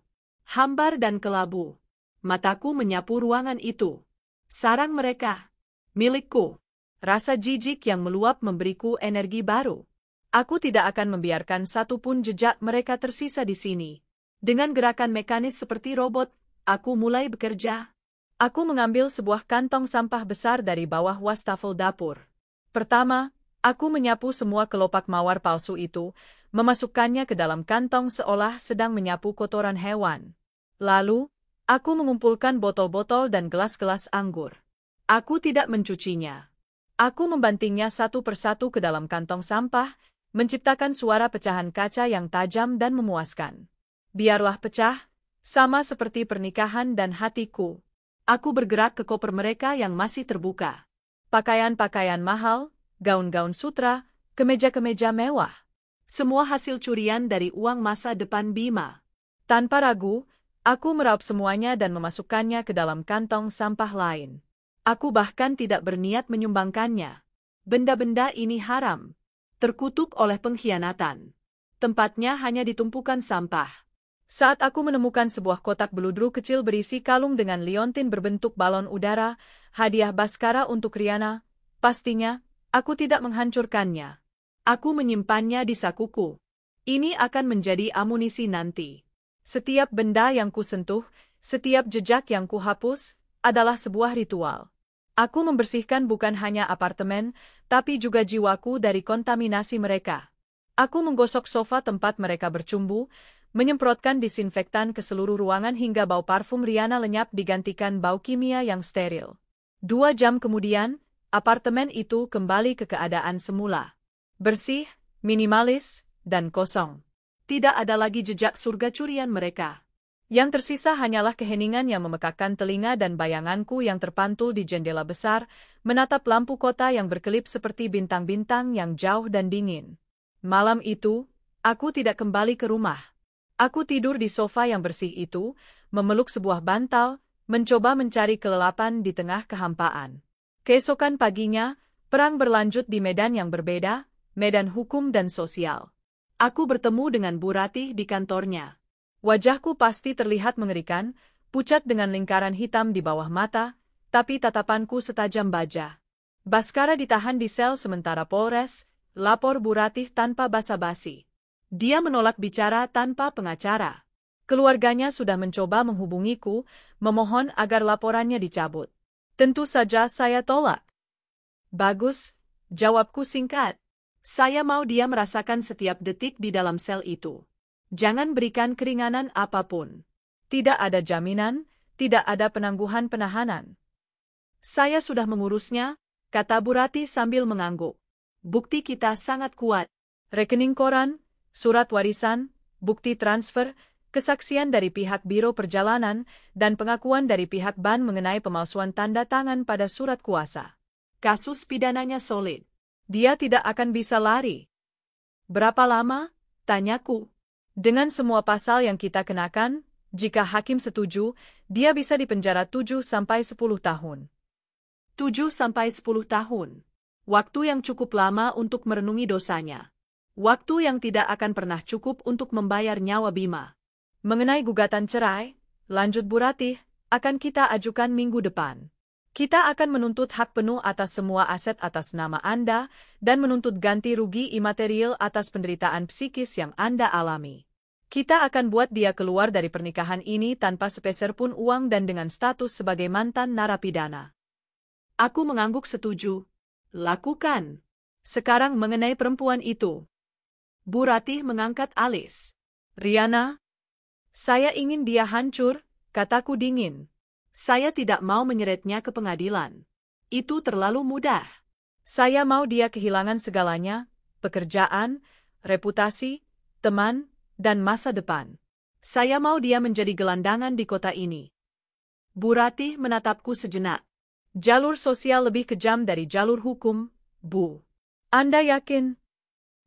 Hambar dan kelabu. Mataku menyapu ruangan itu. Sarang mereka. Milikku. Rasa jijik yang meluap memberiku energi baru. Aku tidak akan membiarkan satupun jejak mereka tersisa di sini. Dengan gerakan mekanis seperti robot, aku mulai bekerja. Aku mengambil sebuah kantong sampah besar dari bawah wastafel dapur. Pertama, aku menyapu semua kelopak mawar palsu itu, memasukkannya ke dalam kantong seolah sedang menyapu kotoran hewan. Lalu, aku mengumpulkan botol-botol dan gelas-gelas anggur. Aku tidak mencucinya. Aku membantingnya satu persatu ke dalam kantong sampah, menciptakan suara pecahan kaca yang tajam dan memuaskan. Biarlah pecah, sama seperti pernikahan dan hatiku. Aku bergerak ke koper mereka yang masih terbuka. Pakaian-pakaian mahal, gaun-gaun sutra, kemeja-kemeja mewah. Semua hasil curian dari uang masa depan Bima. Tanpa ragu, aku meraup semuanya dan memasukkannya ke dalam kantong sampah lain. Aku bahkan tidak berniat menyumbangkannya. Benda-benda ini haram. Terkutuk oleh pengkhianatan. Tempatnya hanya di tumpukan sampah. Saat aku menemukan sebuah kotak beludru kecil berisi kalung dengan liontin berbentuk balon udara, hadiah Baskara untuk Riana, pastinya, aku tidak menghancurkannya. Aku menyimpannya di sakuku. Ini akan menjadi amunisi nanti. Setiap benda yang kusentuh, setiap jejak yang kuhapus, adalah sebuah ritual. Aku membersihkan bukan hanya apartemen, tapi juga jiwaku dari kontaminasi mereka. Aku menggosok sofa tempat mereka bercumbu, menyemprotkan disinfektan ke seluruh ruangan hingga bau parfum Riana lenyap digantikan bau kimia yang steril. 2 jam kemudian, apartemen itu kembali ke keadaan semula. Bersih, minimalis, dan kosong. Tidak ada lagi jejak surga curian mereka. Yang tersisa hanyalah keheningan yang memekakkan telinga dan bayanganku yang terpantul di jendela besar, menatap lampu kota yang berkelip seperti bintang-bintang yang jauh dan dingin. Malam itu, aku tidak kembali ke rumah. Aku tidur di sofa yang bersih itu, memeluk sebuah bantal, mencoba mencari kelelapan di tengah kehampaan. Keesokan paginya, perang berlanjut di medan yang berbeda, medan hukum dan sosial. Aku bertemu dengan Bu Ratih di kantornya. Wajahku pasti terlihat mengerikan, pucat dengan lingkaran hitam di bawah mata, tapi tatapanku setajam baja. Baskara ditahan di sel sementara Polres, lapor Bu Ratih tanpa basa-basi. Dia menolak bicara tanpa pengacara. Keluarganya sudah mencoba menghubungiku, memohon agar laporannya dicabut. Tentu saja saya tolak. Bagus, jawabku singkat. Saya mau dia merasakan setiap detik di dalam sel itu. Jangan berikan keringanan apapun. Tidak ada jaminan, tidak ada penangguhan penahanan. Saya sudah mengurusnya, kata Bu Ratih sambil mengangguk. Bukti kita sangat kuat. Rekening koran, surat warisan, bukti transfer, kesaksian dari pihak Biro Perjalanan, dan pengakuan dari pihak BAN mengenai pemalsuan tanda tangan pada surat kuasa. Kasus pidananya solid. Dia tidak akan bisa lari. Berapa lama? Tanyaku. Dengan semua pasal yang kita kenakan, jika hakim setuju, dia bisa dipenjara 7-10 tahun. 7-10 tahun. Waktu yang cukup lama untuk merenungi dosanya. Waktu yang tidak akan pernah cukup untuk membayar nyawa Bima. Mengenai gugatan cerai, lanjut Bu Ratih, akan kita ajukan minggu depan. Kita akan menuntut hak penuh atas semua aset atas nama Anda dan menuntut ganti rugi imaterial atas penderitaan psikis yang Anda alami. Kita akan buat dia keluar dari pernikahan ini tanpa sepeser pun uang dan dengan status sebagai mantan narapidana. Aku mengangguk setuju. Lakukan. Sekarang mengenai perempuan itu. Bu Ratih mengangkat alis. Riana? Saya ingin dia hancur, kataku dingin. Saya tidak mau menyeretnya ke pengadilan. Itu terlalu mudah. Saya mau dia kehilangan segalanya, pekerjaan, reputasi, teman, dan masa depan. Saya mau dia menjadi gelandangan di kota ini. Bu Ratih menatapku sejenak. Jalur sosial lebih kejam dari jalur hukum, Bu. Anda yakin?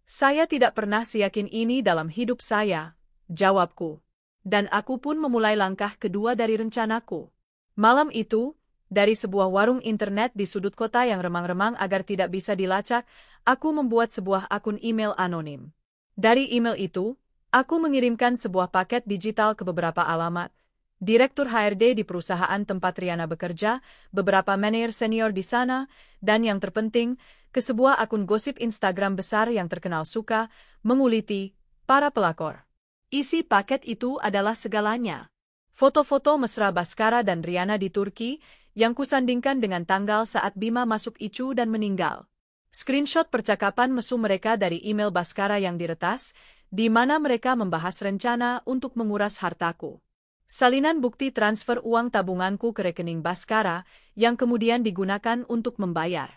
Saya tidak pernah seyakin ini dalam hidup saya, jawabku. Dan aku pun memulai langkah kedua dari rencanaku. Malam itu, dari sebuah warung internet di sudut kota yang remang-remang agar tidak bisa dilacak, aku membuat sebuah akun email anonim. Dari email itu, aku mengirimkan sebuah paket digital ke beberapa alamat. Direktur HRD di perusahaan tempat Riana bekerja, beberapa manajer senior di sana, dan yang terpenting, ke sebuah akun gosip Instagram besar yang terkenal suka menguliti para pelakor. Isi paket itu adalah segalanya. Foto-foto mesra Baskara dan Riana di Turki, yang kusandingkan dengan tanggal saat Bima masuk ICU dan meninggal. Screenshot percakapan mesum mereka dari email Baskara yang diretas, di mana mereka membahas rencana untuk menguras hartaku. Salinan bukti transfer uang tabunganku ke rekening Baskara, yang kemudian digunakan untuk membayar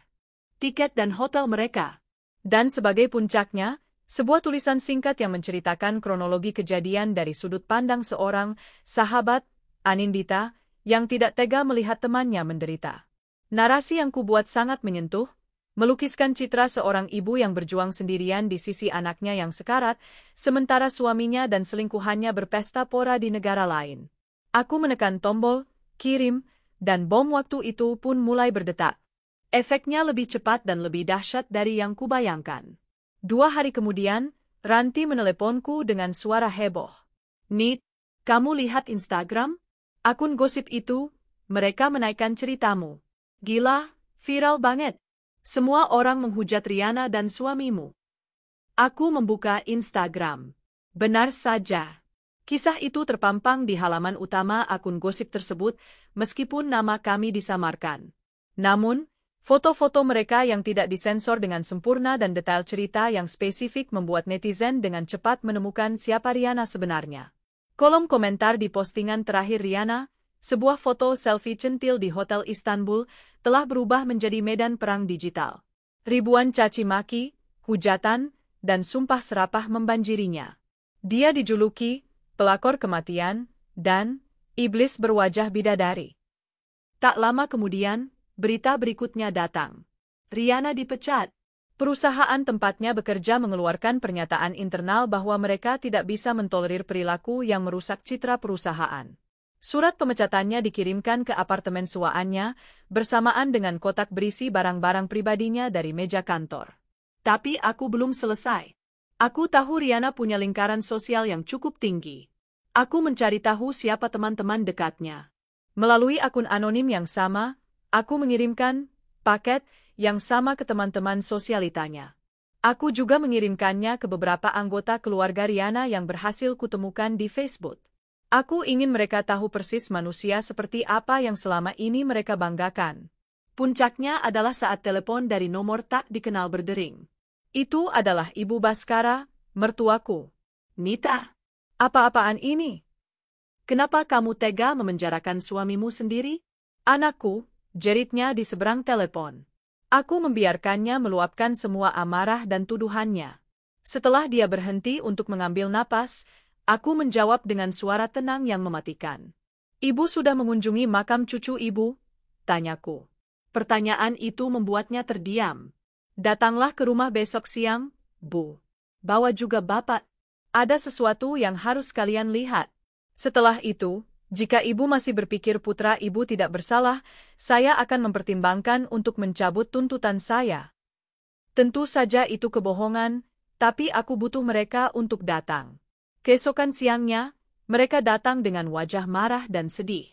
tiket dan hotel mereka. Dan sebagai puncaknya, sebuah tulisan singkat yang menceritakan kronologi kejadian dari sudut pandang seorang sahabat, Anindita, yang tidak tega melihat temannya menderita. Narasi yang kubuat sangat menyentuh, melukiskan citra seorang ibu yang berjuang sendirian di sisi anaknya yang sekarat, sementara suaminya dan selingkuhannya berpesta pora di negara lain. Aku menekan tombol, kirim, dan bom waktu itu pun mulai berdetak. Efeknya lebih cepat dan lebih dahsyat dari yang kubayangkan. 2 hari kemudian, Ranti meneleponku dengan suara heboh. Nit, kamu lihat Instagram? Akun gosip itu, mereka menaikkan ceritamu. Gila, viral banget. Semua orang menghujat Riana dan suamimu. Aku membuka Instagram. Benar saja. Kisah itu terpampang di halaman utama akun gosip tersebut, meskipun nama kami disamarkan. Namun, foto-foto mereka yang tidak disensor dengan sempurna dan detail cerita yang spesifik membuat netizen dengan cepat menemukan siapa Riana sebenarnya. Kolom komentar di postingan terakhir Riana, sebuah foto selfie centil di Hotel Istanbul, telah berubah menjadi medan perang digital. Ribuan caci maki, hujatan, dan sumpah serapah membanjirinya. Dia dijuluki pelakor kematian, Dan, iblis berwajah bidadari. Tak lama kemudian, berita berikutnya datang. Rihanna dipecat. Perusahaan tempatnya bekerja mengeluarkan pernyataan internal bahwa mereka tidak bisa mentolerir perilaku yang merusak citra perusahaan. Surat pemecatannya dikirimkan ke apartemen sewaannya, bersamaan dengan kotak berisi barang-barang pribadinya dari meja kantor. Tapi aku belum selesai. Aku tahu Rihanna punya lingkaran sosial yang cukup tinggi. Aku mencari tahu siapa teman-teman dekatnya. Melalui akun anonim yang sama, aku mengirimkan paket yang sama ke teman-teman sosialitanya. Aku juga mengirimkannya ke beberapa anggota keluarga Rihanna yang berhasil kutemukan di Facebook. Aku ingin mereka tahu persis manusia seperti apa yang selama ini mereka banggakan. Puncaknya adalah saat telepon dari nomor tak dikenal berdering. Itu adalah Ibu Baskara, mertuaku. Nita, apa-apaan ini? Kenapa kamu tega memenjarakan suamimu sendiri? Anakku, jeritnya di seberang telepon. Aku membiarkannya meluapkan semua amarah dan tuduhannya. Setelah dia berhenti untuk mengambil napas, aku menjawab dengan suara tenang yang mematikan. Ibu sudah mengunjungi makam cucu ibu? Tanyaku. Pertanyaan itu membuatnya terdiam. Datanglah ke rumah besok siang, Bu. Bawa juga Bapak. Ada sesuatu yang harus kalian lihat. Setelah itu, jika ibu masih berpikir putra ibu tidak bersalah, saya akan mempertimbangkan untuk mencabut tuntutan saya. Tentu saja itu kebohongan, tapi aku butuh mereka untuk datang. Keesokan siangnya, mereka datang dengan wajah marah dan sedih.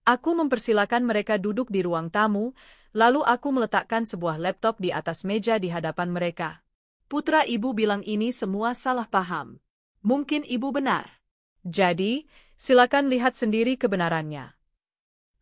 Aku mempersilakan mereka duduk di ruang tamu, lalu aku meletakkan sebuah laptop di atas meja di hadapan mereka. Putra ibu bilang ini semua salah paham. Mungkin ibu benar. Jadi, silakan lihat sendiri kebenarannya.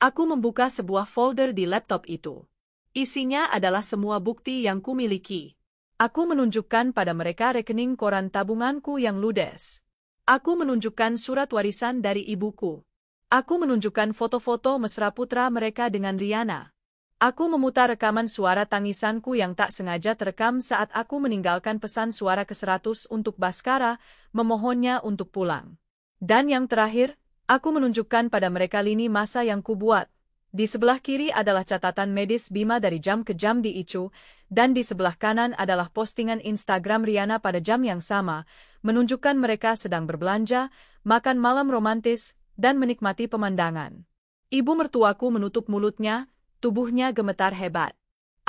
Aku membuka sebuah folder di laptop itu. Isinya adalah semua bukti yang kumiliki. Aku menunjukkan pada mereka rekening koran tabunganku yang ludes. Aku menunjukkan surat warisan dari ibuku. Aku menunjukkan foto-foto mesra putra mereka dengan Rihanna. Aku memutar rekaman suara tangisanku yang tak sengaja terekam saat aku meninggalkan pesan suara ke-100 untuk Baskara, memohonnya untuk pulang. Dan yang terakhir, aku menunjukkan pada mereka lini masa yang kubuat. Di sebelah kiri adalah catatan medis Bima dari jam ke jam di ICU, dan di sebelah kanan adalah postingan Instagram Rihanna pada jam yang sama, menunjukkan mereka sedang berbelanja, makan malam romantis, dan menikmati pemandangan. Ibu mertuaku menutup mulutnya, tubuhnya gemetar hebat.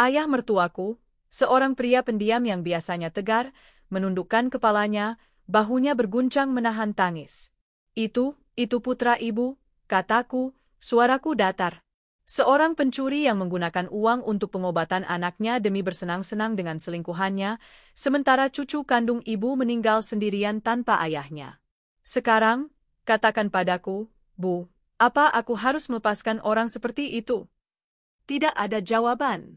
Ayah mertuaku, seorang pria pendiam yang biasanya tegar, menundukkan kepalanya, bahunya berguncang menahan tangis. Itu putra ibu, kataku, suaraku datar. Seorang pencuri yang menggunakan uang untuk pengobatan anaknya demi bersenang-senang dengan selingkuhannya, sementara cucu kandung ibu meninggal sendirian tanpa ayahnya. Sekarang, katakan padaku, Bu, apa aku harus melepaskan orang seperti itu? Tidak ada jawaban.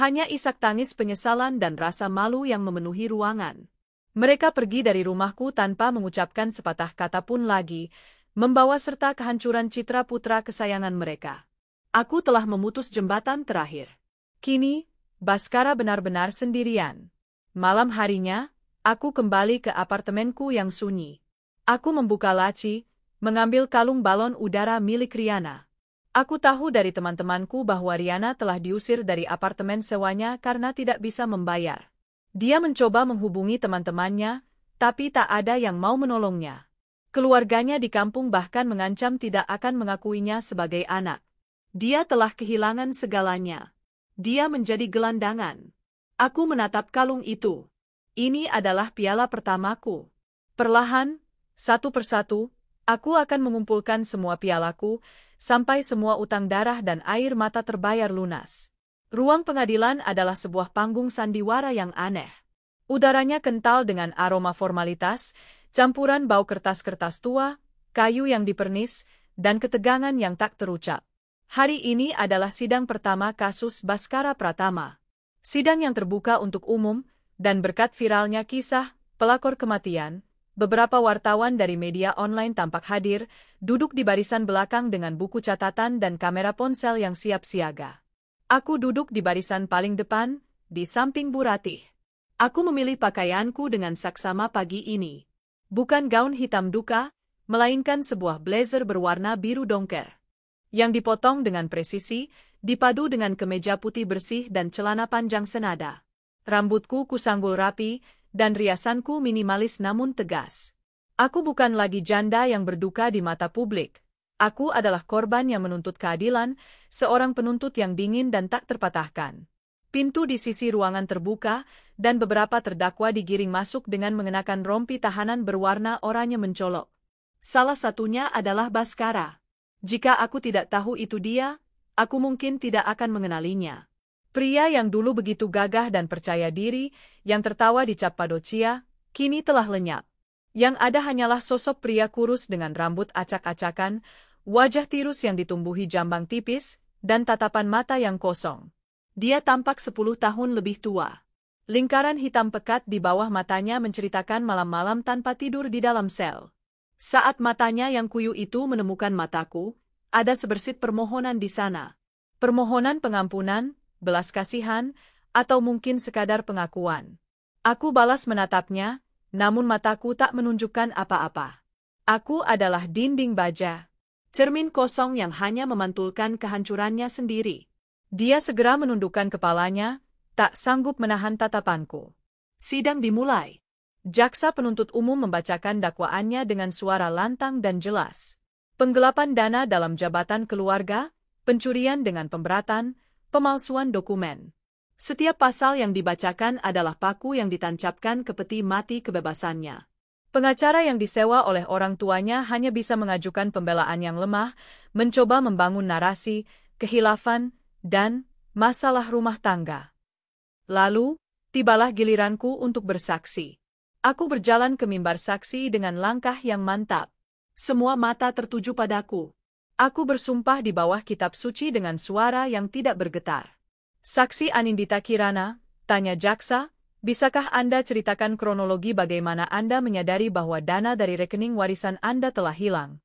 Hanya isak tangis penyesalan dan rasa malu yang memenuhi ruangan. Mereka pergi dari rumahku tanpa mengucapkan sepatah kata pun lagi, membawa serta kehancuran citra putra kesayangan mereka. Aku telah memutus jembatan terakhir. Kini, Baskara benar-benar sendirian. Malam harinya, aku kembali ke apartemenku yang sunyi. Aku membuka laci, mengambil kalung balon udara milik Rihanna. Aku tahu dari teman-temanku bahwa Rihanna telah diusir dari apartemen sewanya karena tidak bisa membayar. Dia mencoba menghubungi teman-temannya, tapi tak ada yang mau menolongnya. Keluarganya di kampung bahkan mengancam tidak akan mengakuinya sebagai anak. Dia telah kehilangan segalanya. Dia menjadi gelandangan. Aku menatap kalung itu. Ini adalah piala pertamaku. Perlahan, satu persatu, aku akan mengumpulkan semua pialaku, sampai semua utang darah dan air mata terbayar lunas. Ruang pengadilan adalah sebuah panggung sandiwara yang aneh. Udaranya kental dengan aroma formalitas, campuran bau kertas-kertas tua, kayu yang dipernis, dan ketegangan yang tak terucap. Hari ini adalah sidang pertama kasus Baskara Pratama. Sidang yang terbuka untuk umum, dan berkat viralnya kisah pelakor kematian, beberapa wartawan dari media online tampak hadir, duduk di barisan belakang dengan buku catatan dan kamera ponsel yang siap siaga. Aku duduk di barisan paling depan, di samping Bu Ratih. Aku memilih pakaianku dengan saksama pagi ini. Bukan gaun hitam duka, melainkan sebuah blazer berwarna biru dongker, yang dipotong dengan presisi, dipadu dengan kemeja putih bersih dan celana panjang senada. Rambutku kusanggul rapi, dan riasanku minimalis namun tegas. Aku bukan lagi janda yang berduka di mata publik. Aku adalah korban yang menuntut keadilan, seorang penuntut yang dingin dan tak terpatahkan. Pintu di sisi ruangan terbuka, dan beberapa terdakwa digiring masuk dengan mengenakan rompi tahanan berwarna oranye mencolok. Salah satunya adalah Baskara. Jika aku tidak tahu itu dia, aku mungkin tidak akan mengenalinya. Pria yang dulu begitu gagah dan percaya diri, yang tertawa di Cappadocia, kini telah lenyap. Yang ada hanyalah sosok pria kurus dengan rambut acak-acakan, wajah tirus yang ditumbuhi jambang tipis, dan tatapan mata yang kosong. Dia tampak 10 tahun lebih tua. Lingkaran hitam pekat di bawah matanya menceritakan malam-malam tanpa tidur di dalam sel. Saat matanya yang kuyu itu menemukan mataku, ada sebersit permohonan di sana. Permohonan pengampunan, belas kasihan, atau mungkin sekadar pengakuan. Aku balas menatapnya, namun mataku tak menunjukkan apa-apa. Aku adalah dinding baja, cermin kosong yang hanya memantulkan kehancurannya sendiri. Dia segera menundukkan kepalanya, tak sanggup menahan tatapanku. Sidang dimulai. Jaksa penuntut umum membacakan dakwaannya dengan suara lantang dan jelas. Penggelapan dana dalam jabatan keluarga, pencurian dengan pemberatan, pemalsuan dokumen. Setiap pasal yang dibacakan adalah paku yang ditancapkan ke peti mati kebebasannya. Pengacara yang disewa oleh orang tuanya hanya bisa mengajukan pembelaan yang lemah, mencoba membangun narasi, kehilafan, dan masalah rumah tangga. Lalu, tibalah giliranku untuk bersaksi. Aku berjalan ke mimbar saksi dengan langkah yang mantap. Semua mata tertuju padaku. Aku bersumpah di bawah kitab suci dengan suara yang tidak bergetar. Saksi Anindita Kirana, tanya jaksa, bisakah Anda ceritakan kronologi bagaimana Anda menyadari bahwa dana dari rekening warisan Anda telah hilang?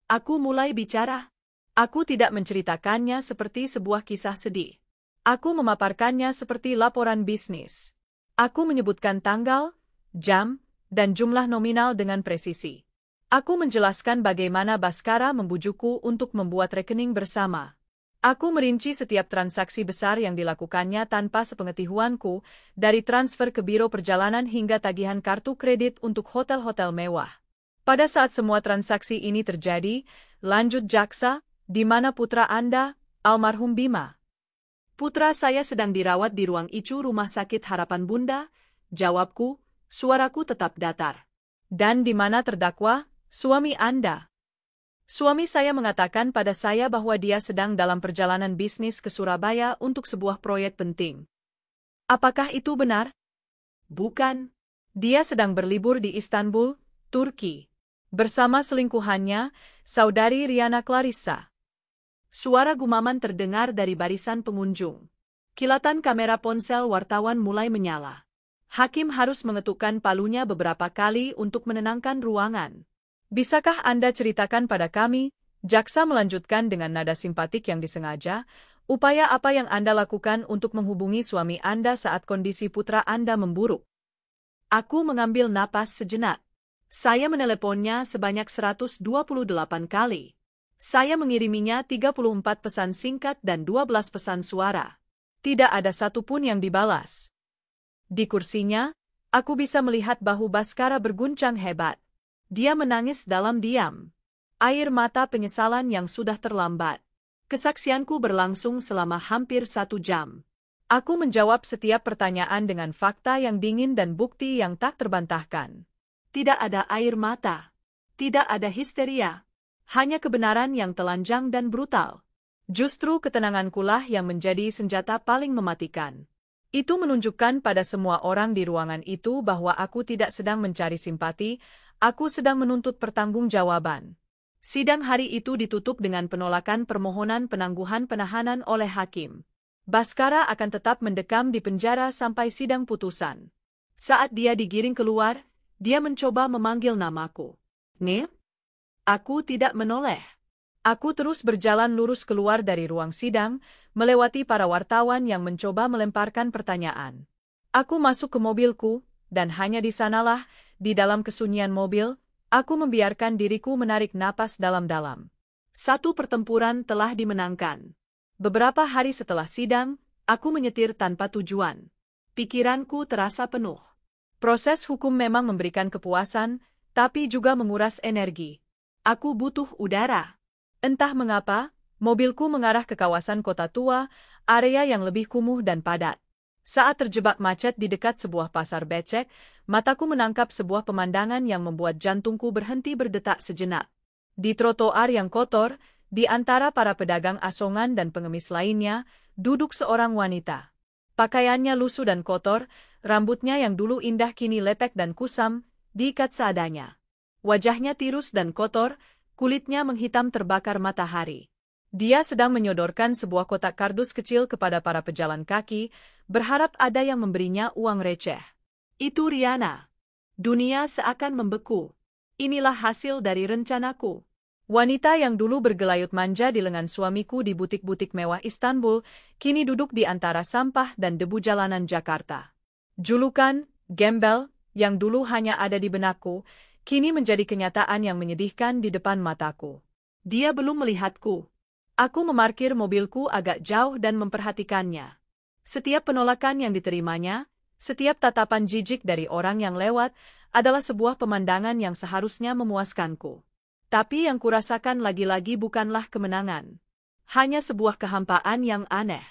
Aku mulai bicara. Aku tidak menceritakannya seperti sebuah kisah sedih. Aku memaparkannya seperti laporan bisnis. Aku menyebutkan tanggal, jam, dan jumlah nominal dengan presisi. Aku menjelaskan bagaimana Baskara membujukku untuk membuat rekening bersama. Aku merinci setiap transaksi besar yang dilakukannya tanpa sepengetahuanku, dari transfer ke biro perjalanan hingga tagihan kartu kredit untuk hotel-hotel mewah. Pada saat semua transaksi ini terjadi, lanjut jaksa, di mana putra Anda, almarhum Bima? Putra saya sedang dirawat di ruang ICU Rumah Sakit Harapan Bunda, jawabku, suaraku tetap datar. Dan di mana terdakwa, suami Anda? Suami saya mengatakan pada saya bahwa dia sedang dalam perjalanan bisnis ke Surabaya untuk sebuah proyek penting. Apakah itu benar? Bukan. Dia sedang berlibur di Istanbul, Turki, bersama selingkuhannya, saudari Riana Clarissa. Suara gumaman terdengar dari barisan pengunjung. Kilatan kamera ponsel wartawan mulai menyala. Hakim harus mengetukkan palunya beberapa kali untuk menenangkan ruangan. Bisakah Anda ceritakan pada kami, jaksa melanjutkan dengan nada simpatik yang disengaja, upaya apa yang Anda lakukan untuk menghubungi suami Anda saat kondisi putra Anda memburuk? Aku mengambil napas sejenak. Saya meneleponnya sebanyak 128 kali. Saya mengiriminya 34 pesan singkat dan 12 pesan suara. Tidak ada satupun yang dibalas. Di kursinya, aku bisa melihat bahu Baskara berguncang hebat. Dia menangis dalam diam. Air mata penyesalan yang sudah terlambat. Kesaksianku berlangsung selama hampir 1 jam. Aku menjawab setiap pertanyaan dengan fakta yang dingin dan bukti yang tak terbantahkan. Tidak ada air mata. Tidak ada histeria. Hanya kebenaran yang telanjang dan brutal. Justru ketenangankulah yang menjadi senjata paling mematikan. Itu menunjukkan pada semua orang di ruangan itu bahwa aku tidak sedang mencari simpati, aku sedang menuntut pertanggungjawaban. Sidang hari itu ditutup dengan penolakan permohonan penangguhan penahanan oleh hakim. Baskara akan tetap mendekam di penjara sampai sidang putusan. Saat dia digiring keluar, dia mencoba memanggil namaku. Nil? Aku tidak menoleh. Aku terus berjalan lurus keluar dari ruang sidang, melewati para wartawan yang mencoba melemparkan pertanyaan. Aku masuk ke mobilku, dan hanya di sanalah, di dalam kesunyian mobil, Aku membiarkan diriku menarik napas dalam-dalam. Satu pertempuran telah dimenangkan. Beberapa hari setelah sidang, aku menyetir tanpa tujuan. Pikiranku terasa penuh. Proses hukum memang memberikan kepuasan, tapi juga menguras energi. Aku butuh udara. Entah mengapa, mobilku mengarah ke kawasan kota tua, area yang lebih kumuh dan padat. Saat terjebak macet di dekat sebuah pasar becek, mataku menangkap sebuah pemandangan yang membuat jantungku berhenti berdetak sejenak. Di trotoar yang kotor, di antara para pedagang asongan dan pengemis lainnya, duduk seorang wanita. Pakaiannya lusuh dan kotor, rambutnya yang dulu indah kini lepek dan kusam, diikat seadanya. Wajahnya tirus dan kotor, kulitnya menghitam terbakar matahari. Dia sedang menyodorkan sebuah kotak kardus kecil kepada para pejalan kaki, berharap ada yang memberinya uang receh. Itu Riana. Dunia seakan membeku. Inilah hasil dari rencanaku. Wanita yang dulu bergelayut manja di lengan suamiku di butik-butik mewah Istanbul, kini duduk di antara sampah dan debu jalanan Jakarta. Julukan, gembel, yang dulu hanya ada di benakku, kini menjadi kenyataan yang menyedihkan di depan mataku. Dia belum melihatku. Aku memarkir mobilku agak jauh dan memperhatikannya. Setiap penolakan yang diterimanya, setiap tatapan jijik dari orang yang lewat, adalah sebuah pemandangan yang seharusnya memuaskanku. Tapi yang kurasakan lagi-lagi bukanlah kemenangan. Hanya sebuah kehampaan yang aneh.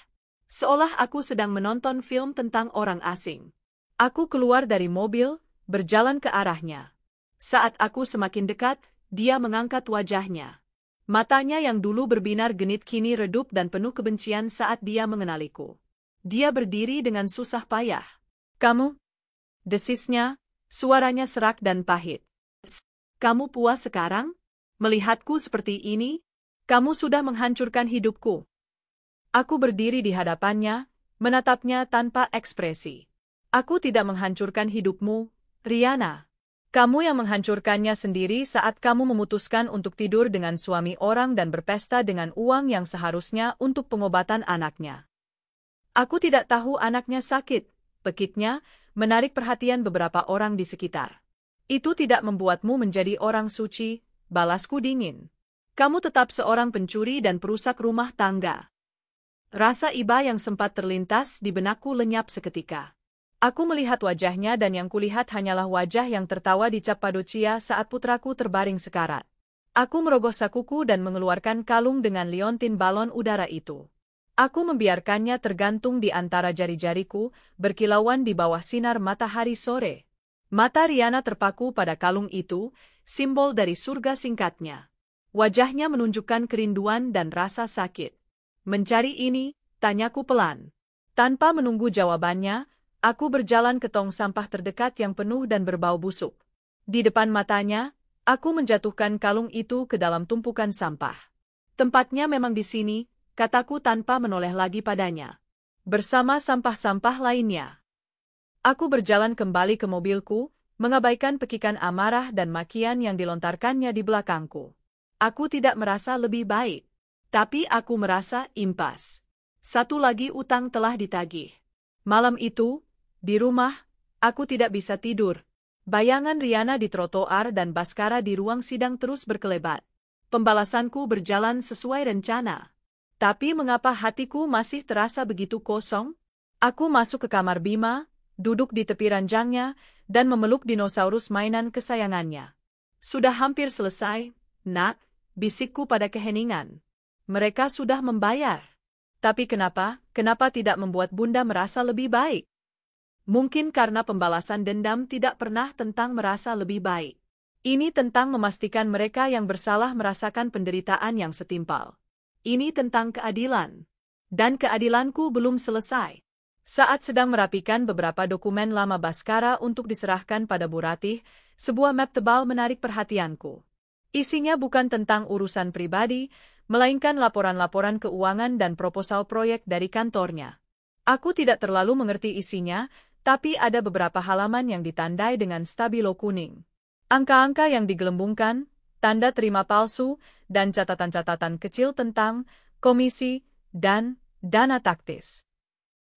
Seolah aku sedang menonton film tentang orang asing. Aku keluar dari mobil, berjalan ke arahnya. Saat aku semakin dekat, dia mengangkat wajahnya. Matanya yang dulu berbinar genit kini redup dan penuh kebencian saat dia mengenaliku. Dia berdiri dengan susah payah. "Kamu?" desisnya, suaranya serak dan pahit. "Kamu puas sekarang? Melihatku seperti ini? Kamu sudah menghancurkan hidupku." Aku berdiri di hadapannya, menatapnya tanpa ekspresi. "Aku tidak menghancurkan hidupmu, Riana. Kamu yang menghancurkannya sendiri saat kamu memutuskan untuk tidur dengan suami orang dan berpesta dengan uang yang seharusnya untuk pengobatan anaknya." "Aku tidak tahu anaknya sakit," bekiknya, menarik perhatian beberapa orang di sekitar. "Itu tidak membuatmu menjadi orang suci," balasku dingin. "Kamu tetap seorang pencuri dan perusak rumah tangga." Rasa iba yang sempat terlintas di benakku lenyap seketika. Aku melihat wajahnya dan yang kulihat hanyalah wajah yang tertawa di Cappadocia saat putraku terbaring sekarat. Aku merogoh sakuku dan mengeluarkan kalung dengan liontin balon udara itu. Aku membiarkannya tergantung di antara jari-jariku, berkilauan di bawah sinar matahari sore. Mata Riana terpaku pada kalung itu, simbol dari surga singkatnya. Wajahnya menunjukkan kerinduan dan rasa sakit. "Mencari ini?" tanyaku pelan. Tanpa menunggu jawabannya, aku berjalan ke tong sampah terdekat yang penuh dan berbau busuk. Di depan matanya, aku menjatuhkan kalung itu ke dalam tumpukan sampah. "Tempatnya memang di sini," kataku tanpa menoleh lagi padanya. "Bersama sampah-sampah lainnya." Aku berjalan kembali ke mobilku, mengabaikan pekikan amarah dan makian yang dilontarkannya di belakangku. Aku tidak merasa lebih baik. Tapi aku merasa impas. Satu lagi utang telah ditagih. Malam itu, di rumah, aku tidak bisa tidur. Bayangan Riana di trotoar dan Baskara di ruang sidang terus berkelebat. Pembalasanku berjalan sesuai rencana. Tapi mengapa hatiku masih terasa begitu kosong? Aku masuk ke kamar Bima, duduk di tepi ranjangnya, dan memeluk dinosaurus mainan kesayangannya. "Sudah hampir selesai, Nak," bisikku pada keheningan. "Mereka sudah membayar." Tapi kenapa tidak membuat Bunda merasa lebih baik? Mungkin karena pembalasan dendam tidak pernah tentang merasa lebih baik. Ini tentang memastikan mereka yang bersalah merasakan penderitaan yang setimpal. Ini tentang keadilan. Dan keadilanku belum selesai. Saat sedang merapikan beberapa dokumen lama Baskara untuk diserahkan pada Bu Ratih, sebuah map tebal menarik perhatianku. Isinya bukan tentang urusan pribadi, melainkan laporan-laporan keuangan dan proposal proyek dari kantornya. Aku tidak terlalu mengerti isinya, tapi ada beberapa halaman yang ditandai dengan stabilo kuning. Angka-angka yang digelembungkan, tanda terima palsu, dan catatan-catatan kecil tentang komisi dan dana taktis.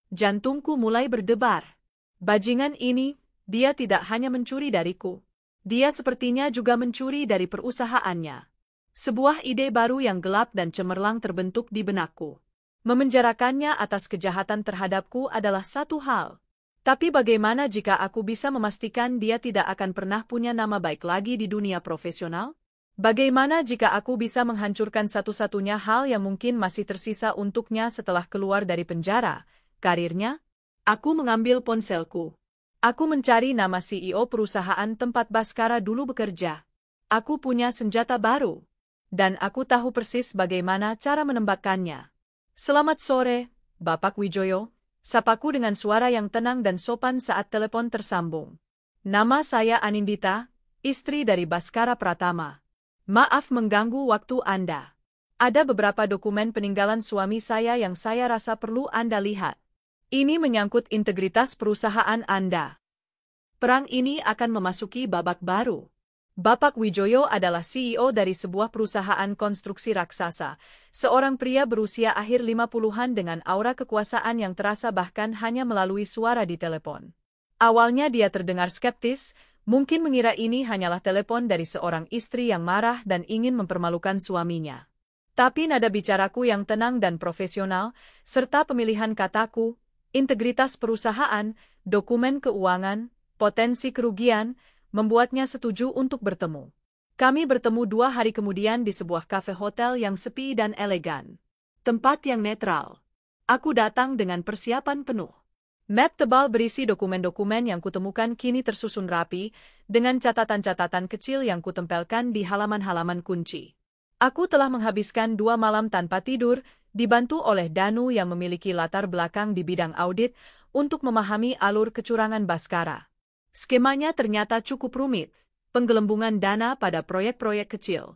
Jantungku mulai berdebar. Bajingan ini, dia tidak hanya mencuri dariku. Dia sepertinya juga mencuri dari perusahaannya. Sebuah ide baru yang gelap dan cemerlang terbentuk di benakku. Memenjarakannya atas kejahatan terhadapku adalah satu hal. Tapi bagaimana jika aku bisa memastikan dia tidak akan pernah punya nama baik lagi di dunia profesional? Bagaimana jika aku bisa menghancurkan satu-satunya hal yang mungkin masih tersisa untuknya setelah keluar dari penjara, karirnya? Aku mengambil ponselku. Aku mencari nama CEO perusahaan tempat Baskara dulu bekerja. Aku punya senjata baru. Dan aku tahu persis bagaimana cara menembakkannya. Selamat sore, Bapak Wijoyo, sapaku dengan suara yang tenang dan sopan saat telepon tersambung. Nama saya Anindita, istri dari Baskara Pratama. Maaf mengganggu waktu Anda. Ada beberapa dokumen peninggalan suami saya yang saya rasa perlu Anda lihat. Ini menyangkut integritas perusahaan Anda. Perang ini akan memasuki babak baru. Bapak Wijoyo adalah CEO dari sebuah perusahaan konstruksi raksasa, seorang pria berusia akhir 50-an dengan aura kekuasaan yang terasa bahkan hanya melalui suara di telepon. Awalnya dia terdengar skeptis, mungkin mengira ini hanyalah telepon dari seorang istri yang marah dan ingin mempermalukan suaminya. Tapi nada bicaraku yang tenang dan profesional, serta pemilihan kataku, integritas perusahaan, dokumen keuangan, potensi kerugian, membuatnya setuju untuk bertemu. Kami bertemu 2 hari kemudian di sebuah kafe hotel yang sepi dan elegan. Tempat yang netral. Aku datang dengan persiapan penuh. Map tebal berisi dokumen-dokumen yang kutemukan kini tersusun rapi, dengan catatan-catatan kecil yang kutempelkan di halaman-halaman kunci. Aku telah menghabiskan 2 malam tanpa tidur, dibantu oleh Danu yang memiliki latar belakang di bidang audit, untuk memahami alur kecurangan Baskara. Skemanya ternyata cukup rumit, penggelembungan dana pada proyek-proyek kecil.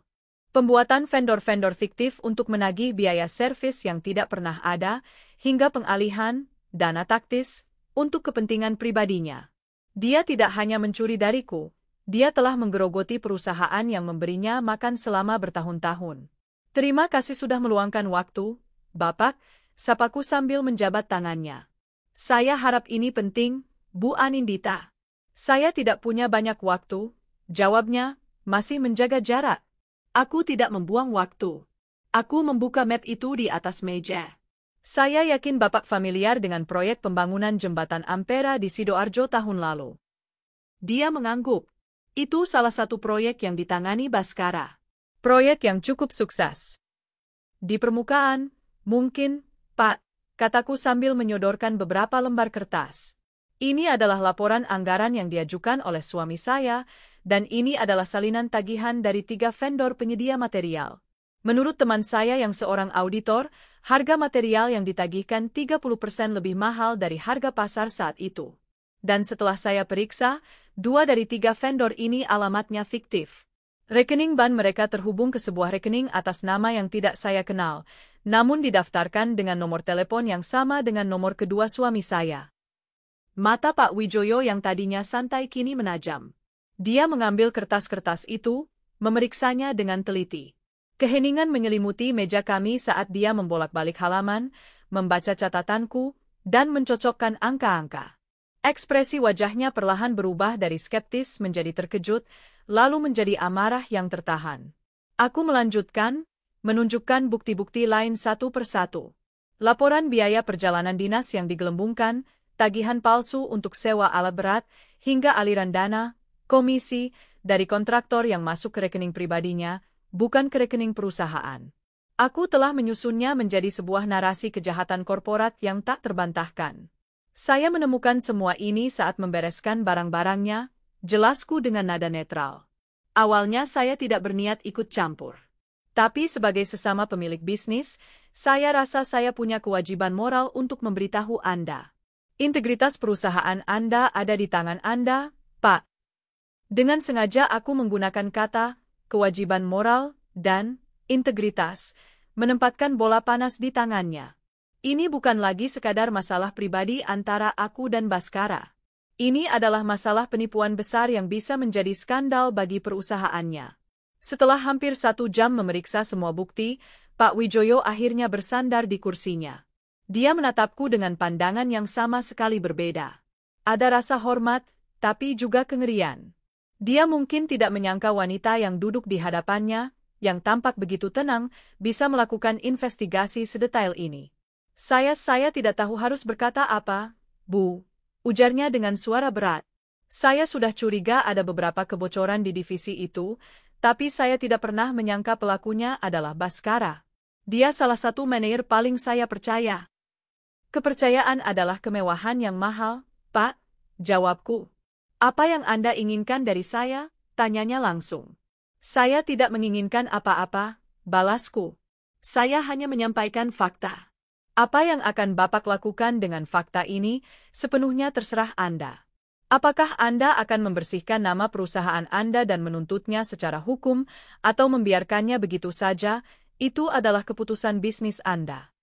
Pembuatan vendor-vendor fiktif untuk menagih biaya servis yang tidak pernah ada, hingga pengalihan dana taktis untuk kepentingan pribadinya. Dia tidak hanya mencuri dariku, dia telah menggerogoti perusahaan yang memberinya makan selama bertahun-tahun. Terima kasih sudah meluangkan waktu, Bapak, sapaku sambil menjabat tangannya. Saya harap ini penting, Bu Anindita. Saya tidak punya banyak waktu, jawabnya, masih menjaga jarak. Aku tidak membuang waktu. Aku membuka map itu di atas meja. Saya yakin Bapak familiar dengan proyek pembangunan jembatan Ampera di Sidoarjo tahun lalu. Dia mengangguk. Itu salah satu proyek yang ditangani Baskara. Proyek yang cukup sukses. Di permukaan, mungkin, Pak, kataku sambil menyodorkan beberapa lembar kertas. Ini adalah laporan anggaran yang diajukan oleh suami saya, dan ini adalah salinan tagihan dari 3 vendor penyedia material. Menurut teman saya yang seorang auditor, harga material yang ditagihkan 30% lebih mahal dari harga pasar saat itu. Dan setelah saya periksa, 2 dari 3 vendor ini alamatnya fiktif. Rekening bank mereka terhubung ke sebuah rekening atas nama yang tidak saya kenal, namun didaftarkan dengan nomor telepon yang sama dengan nomor kedua suami saya. Mata Pak Wijoyo yang tadinya santai kini menajam. Dia mengambil kertas-kertas itu, memeriksanya dengan teliti. Keheningan menyelimuti meja kami saat dia membolak-balik halaman, membaca catatanku, dan mencocokkan angka-angka. Ekspresi wajahnya perlahan berubah dari skeptis menjadi terkejut, lalu menjadi amarah yang tertahan. Aku melanjutkan, menunjukkan bukti-bukti lain satu persatu. Laporan biaya perjalanan dinas yang digelembungkan, tagihan palsu untuk sewa alat berat, hingga aliran dana, komisi, dari kontraktor yang masuk ke rekening pribadinya, bukan ke rekening perusahaan. Aku telah menyusunnya menjadi sebuah narasi kejahatan korporat yang tak terbantahkan. Saya menemukan semua ini saat membereskan barang-barangnya, jelasku dengan nada netral. Awalnya saya tidak berniat ikut campur. Tapi sebagai sesama pemilik bisnis, saya rasa saya punya kewajiban moral untuk memberitahu Anda. Integritas perusahaan Anda ada di tangan Anda, Pak. Dengan sengaja aku menggunakan kata, kewajiban moral, dan integritas, menempatkan bola panas di tangannya. Ini bukan lagi sekadar masalah pribadi antara aku dan Baskara. Ini adalah masalah penipuan besar yang bisa menjadi skandal bagi perusahaannya. Setelah hampir 1 jam memeriksa semua bukti, Pak Wijoyo akhirnya bersandar di kursinya. Dia menatapku dengan pandangan yang sama sekali berbeda. Ada rasa hormat, tapi juga kengerian. Dia mungkin tidak menyangka wanita yang duduk di hadapannya, yang tampak begitu tenang, bisa melakukan investigasi sedetail ini. Saya tidak tahu harus berkata apa, Bu, ujarnya dengan suara berat. Saya sudah curiga ada beberapa kebocoran di divisi itu, tapi saya tidak pernah menyangka pelakunya adalah Baskara. Dia salah satu manajer paling saya percaya. Kepercayaan adalah kemewahan yang mahal, Pak, jawabku. Apa yang Anda inginkan dari saya? Tanyanya langsung. Saya tidak menginginkan apa-apa, balasku. Saya hanya menyampaikan fakta. Apa yang akan Bapak lakukan dengan fakta ini, sepenuhnya terserah Anda. Apakah Anda akan membersihkan nama perusahaan Anda dan menuntutnya secara hukum, atau membiarkannya begitu saja, itu adalah keputusan bisnis Anda.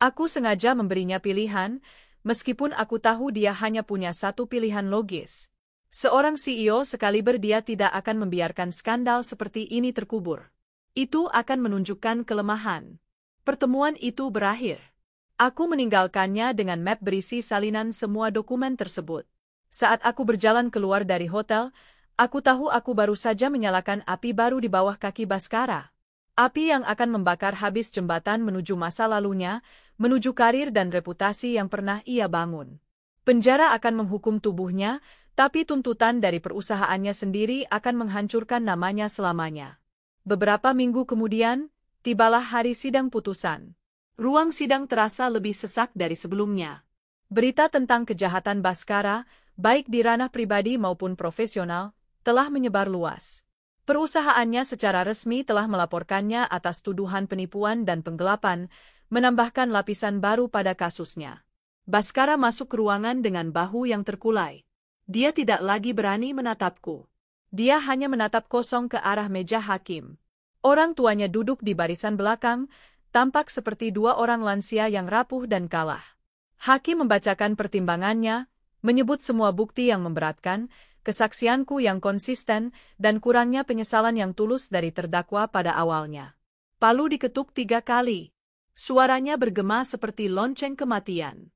Aku sengaja memberinya pilihan, meskipun aku tahu dia hanya punya satu pilihan logis. Seorang CEO sekaliber dia tidak akan membiarkan skandal seperti ini terkubur. Itu akan menunjukkan kelemahan. Pertemuan itu berakhir. Aku meninggalkannya dengan map berisi salinan semua dokumen tersebut. Saat aku berjalan keluar dari hotel, aku tahu aku baru saja menyalakan api baru di bawah kaki Baskara. Api yang akan membakar habis jembatan menuju masa lalunya, menuju karir dan reputasi yang pernah ia bangun. Penjara akan menghukum tubuhnya, tapi tuntutan dari perusahaannya sendiri akan menghancurkan namanya selamanya. Beberapa minggu kemudian, tibalah hari sidang putusan. Ruang sidang terasa lebih sesak dari sebelumnya. Berita tentang kejahatan Baskara, baik di ranah pribadi maupun profesional, telah menyebar luas. Perusahaannya secara resmi telah melaporkannya atas tuduhan penipuan dan penggelapan, menambahkan lapisan baru pada kasusnya. Baskara masuk ke ruangan dengan bahu yang terkulai. Dia tidak lagi berani menatapku. Dia hanya menatap kosong ke arah meja hakim. Orang tuanya duduk di barisan belakang, tampak seperti dua orang lansia yang rapuh dan kalah. Hakim membacakan pertimbangannya, menyebut semua bukti yang memberatkan, kesaksianku yang konsisten, dan kurangnya penyesalan yang tulus dari terdakwa pada awalnya. Palu diketuk 3 kali. Suaranya bergema seperti lonceng kematian.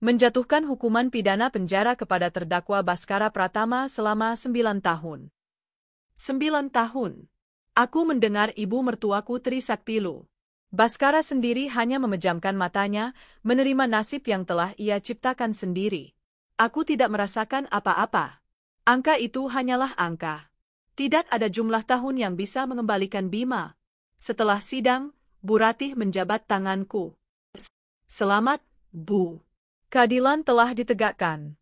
Menjatuhkan hukuman pidana penjara kepada terdakwa Baskara Pratama selama 9 tahun. 9 tahun. Aku mendengar ibu mertuaku terisak pilu. Baskara sendiri hanya memejamkan matanya, menerima nasib yang telah ia ciptakan sendiri. Aku tidak merasakan apa-apa. Angka itu hanyalah angka. Tidak ada jumlah tahun yang bisa mengembalikan Bima. Setelah sidang, Bu Ratih menjabat tanganku. Selamat, Bu. Keadilan telah ditegakkan.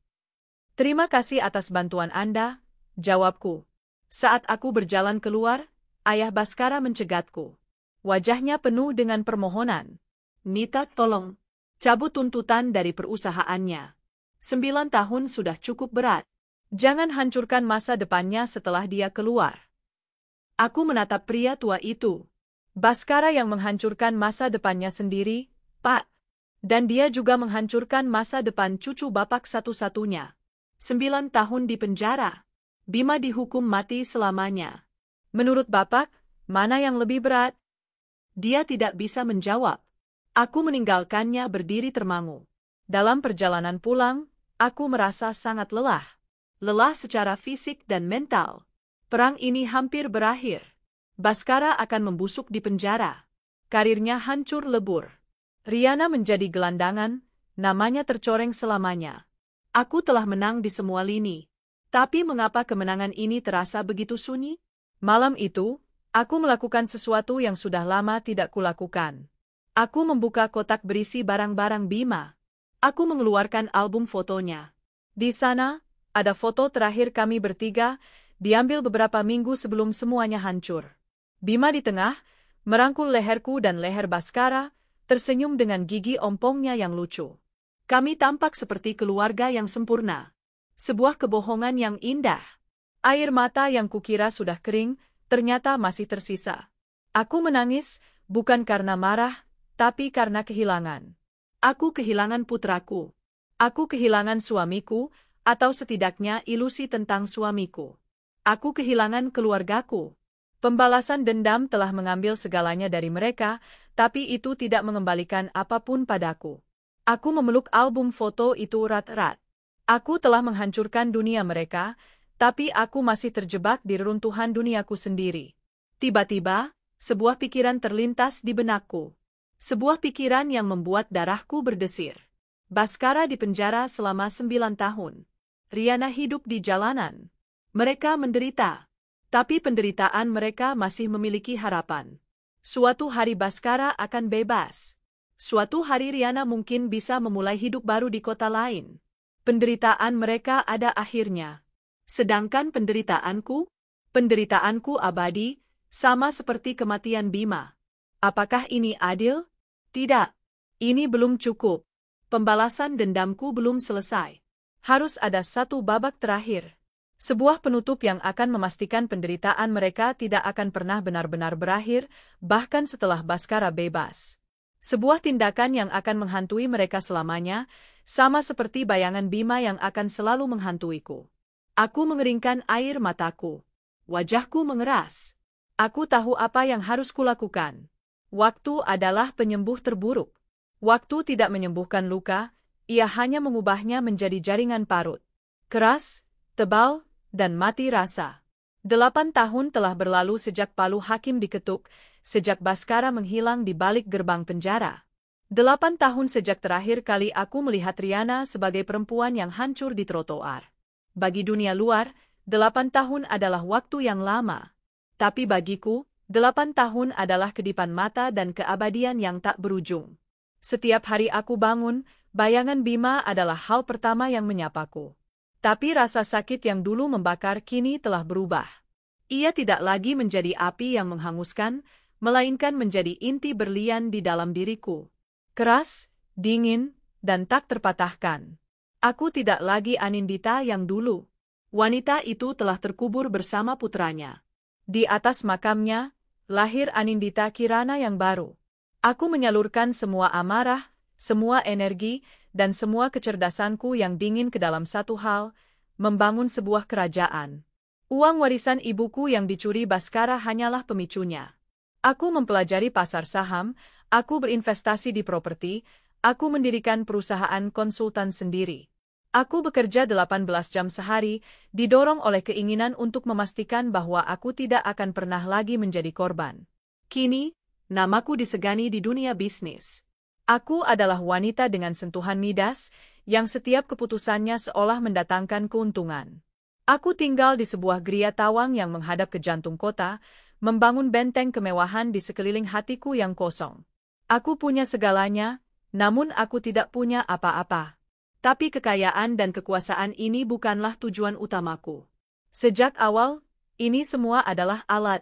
Terima kasih atas bantuan Anda, jawabku. Saat aku berjalan keluar, ayah Baskara mencegatku. Wajahnya penuh dengan permohonan. Nita, tolong, cabut tuntutan dari perusahaannya. 9 tahun sudah cukup berat. Jangan hancurkan masa depannya setelah dia keluar. Aku menatap pria tua itu. Baskara yang menghancurkan masa depannya sendiri, Pak. Dan dia juga menghancurkan masa depan cucu Bapak satu-satunya. 9 tahun di penjara. Bima dihukum mati selamanya. Menurut Bapak, mana yang lebih berat? Dia tidak bisa menjawab. Aku meninggalkannya berdiri termangu. Dalam perjalanan pulang, aku merasa sangat lelah. Lelah secara fisik dan mental. Perang ini hampir berakhir. Baskara akan membusuk di penjara. Karirnya hancur lebur. Riana menjadi gelandangan, namanya tercoreng selamanya. Aku telah menang di semua lini. Tapi mengapa kemenangan ini terasa begitu sunyi? Malam itu, aku melakukan sesuatu yang sudah lama tidak kulakukan. Aku membuka kotak berisi barang-barang Bima. Aku mengeluarkan album fotonya. Di sana, ada foto terakhir kami bertiga, diambil beberapa minggu sebelum semuanya hancur. Bima di tengah, merangkul leherku dan leher Baskara, tersenyum dengan gigi ompongnya yang lucu. Kami tampak seperti keluarga yang sempurna. Sebuah kebohongan yang indah. Air mata yang kukira sudah kering, ternyata masih tersisa. Aku menangis, bukan karena marah, tapi karena kehilangan. Aku kehilangan putraku. Aku kehilangan suamiku, atau setidaknya ilusi tentang suamiku. Aku kehilangan keluargaku. Pembalasan dendam telah mengambil segalanya dari mereka, tapi itu tidak mengembalikan apapun padaku. Aku memeluk album foto itu erat-erat. Aku telah menghancurkan dunia mereka, Tapi aku masih terjebak di reruntuhan duniaku sendiri. Tiba-tiba, sebuah pikiran terlintas di benakku. Sebuah pikiran yang membuat darahku berdesir. Bhaskara dipenjara selama 9 tahun. Riana hidup di jalanan. Mereka menderita. Tapi penderitaan mereka masih memiliki harapan. Suatu hari Bhaskara akan bebas. Suatu hari Riana mungkin bisa memulai hidup baru di kota lain. Penderitaan mereka ada akhirnya. Sedangkan penderitaanku abadi, sama seperti kematian Bima. Apakah ini adil? Tidak. Ini belum cukup. Pembalasan dendamku belum selesai. Harus ada satu babak terakhir. Sebuah penutup yang akan memastikan penderitaan mereka tidak akan pernah benar-benar berakhir, bahkan setelah Bhaskara bebas. Sebuah tindakan yang akan menghantui mereka selamanya, sama seperti bayangan Bima yang akan selalu menghantuiku. Aku mengeringkan air mataku. Wajahku mengeras. Aku tahu apa yang harus kulakukan. Waktu adalah penyembuh terburuk. Waktu tidak menyembuhkan luka, ia hanya mengubahnya menjadi jaringan parut. Keras, tebal, dan mati rasa. 8 tahun telah berlalu sejak palu hakim diketuk, sejak Bhaskara menghilang di balik gerbang penjara. 8 tahun sejak terakhir kali aku melihat Riana sebagai perempuan yang hancur di trotoar. Bagi dunia luar, 8 tahun adalah waktu yang lama. Tapi bagiku, 8 tahun adalah kedipan mata dan keabadian yang tak berujung. Setiap hari aku bangun, bayangan Bima adalah hal pertama yang menyapaku. Tapi rasa sakit yang dulu membakar kini telah berubah. Ia tidak lagi menjadi api yang menghanguskan, melainkan menjadi inti berlian di dalam diriku. Keras, dingin, dan tak terpatahkan. Aku tidak lagi Anindita yang dulu. Wanita itu telah terkubur bersama putranya. Di atas makamnya, lahir Anindita Kirana yang baru. Aku menyalurkan semua amarah, semua energi, dan semua kecerdasanku yang dingin ke dalam satu hal, membangun sebuah kerajaan. Uang warisan ibuku yang dicuri Bhaskara hanyalah pemicunya. Aku mempelajari pasar saham, aku berinvestasi di properti, aku mendirikan perusahaan konsultan sendiri. Aku bekerja 18 jam sehari, didorong oleh keinginan untuk memastikan bahwa aku tidak akan pernah lagi menjadi korban. Kini, namaku disegani di dunia bisnis. Aku adalah wanita dengan sentuhan Midas, yang setiap keputusannya seolah mendatangkan keuntungan. Aku tinggal di sebuah geria tawang yang menghadap ke jantung kota, membangun benteng kemewahan di sekeliling hatiku yang kosong. Aku punya segalanya, namun aku tidak punya apa-apa. Tapi kekayaan dan kekuasaan ini bukanlah tujuan utamaku. Sejak awal, ini semua adalah alat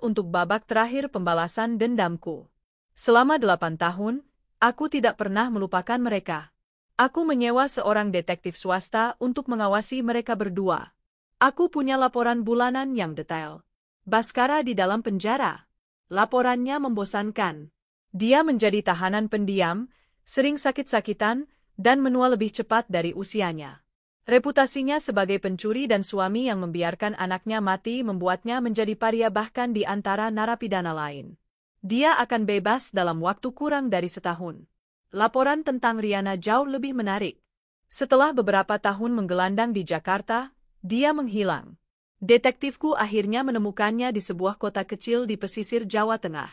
untuk babak terakhir pembalasan dendamku. Selama 8 tahun, aku tidak pernah melupakan mereka. Aku menyewa seorang detektif swasta untuk mengawasi mereka berdua. Aku punya laporan bulanan yang detail. Bhaskara di dalam penjara. Laporannya membosankan. Dia menjadi tahanan pendiam, sering sakit-sakitan, dan menua lebih cepat dari usianya. Reputasinya sebagai pencuri dan suami yang membiarkan anaknya mati membuatnya menjadi paria bahkan di antara narapidana lain. Dia akan bebas dalam waktu kurang dari setahun. Laporan tentang Riana jauh lebih menarik. Setelah beberapa tahun menggelandang di Jakarta, dia menghilang. Detektifku akhirnya menemukannya di sebuah kota kecil di pesisir Jawa Tengah.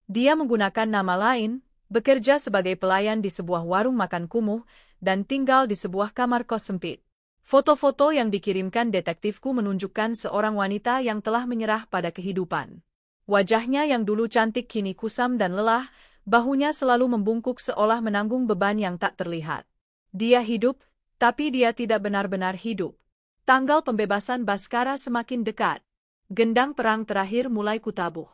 Dia menggunakan nama lain, bekerja sebagai pelayan di sebuah warung makan kumuh, dan tinggal di sebuah kamar kos sempit. Foto-foto yang dikirimkan detektifku menunjukkan seorang wanita yang telah menyerah pada kehidupan. Wajahnya yang dulu cantik kini kusam dan lelah, bahunya selalu membungkuk seolah menanggung beban yang tak terlihat. Dia hidup, tapi dia tidak benar-benar hidup. Tanggal pembebasan Bhaskara semakin dekat. Gendang perang terakhir mulai kutabuh.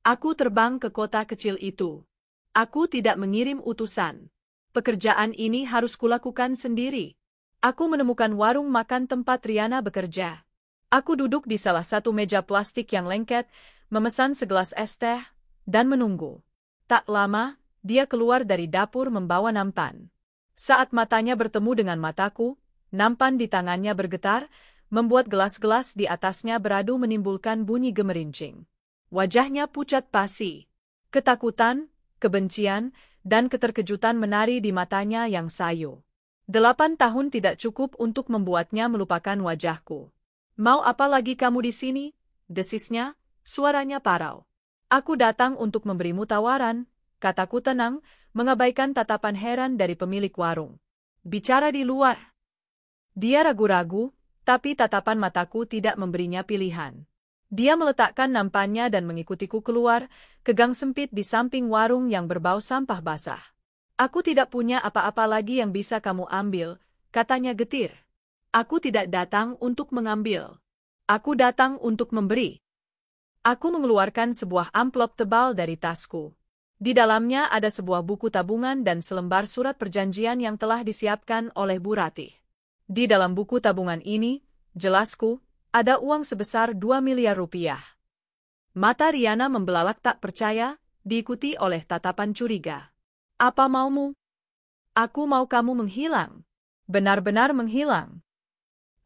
Aku terbang ke kota kecil itu. Aku tidak mengirim utusan. Pekerjaan ini harus kulakukan sendiri. Aku menemukan warung makan tempat Riana bekerja. Aku duduk di salah satu meja plastik yang lengket, memesan segelas es teh, dan menunggu. Tak lama, dia keluar dari dapur membawa nampan. Saat matanya bertemu dengan mataku, nampan di tangannya bergetar, membuat gelas-gelas di atasnya beradu menimbulkan bunyi gemerincing. Wajahnya pucat pasi. Ketakutan, kebencian, dan keterkejutan menari di matanya yang sayu. 8 tahun tidak cukup untuk membuatnya melupakan wajahku. Mau apa lagi kamu di sini? Desisnya, suaranya parau. Aku datang untuk memberimu tawaran, kataku tenang, mengabaikan tatapan heran dari pemilik warung. Bicara di luar. Dia ragu-ragu, tapi tatapan mataku tidak memberinya pilihan. Dia meletakkan nampannya dan mengikutiku keluar, ke gang sempit di samping warung yang berbau sampah basah. Aku tidak punya apa-apa lagi yang bisa kamu ambil, katanya getir. Aku tidak datang untuk mengambil. Aku datang untuk memberi. Aku mengeluarkan sebuah amplop tebal dari tasku. Di dalamnya ada sebuah buku tabungan dan selembar surat perjanjian yang telah disiapkan oleh Bu Ratih. Di dalam buku tabungan ini, jelasku, ada uang sebesar 2 miliar rupiah. Mata Riana membelalak tak percaya, diikuti oleh tatapan curiga. Apa maumu? Aku mau kamu menghilang. Benar-benar menghilang.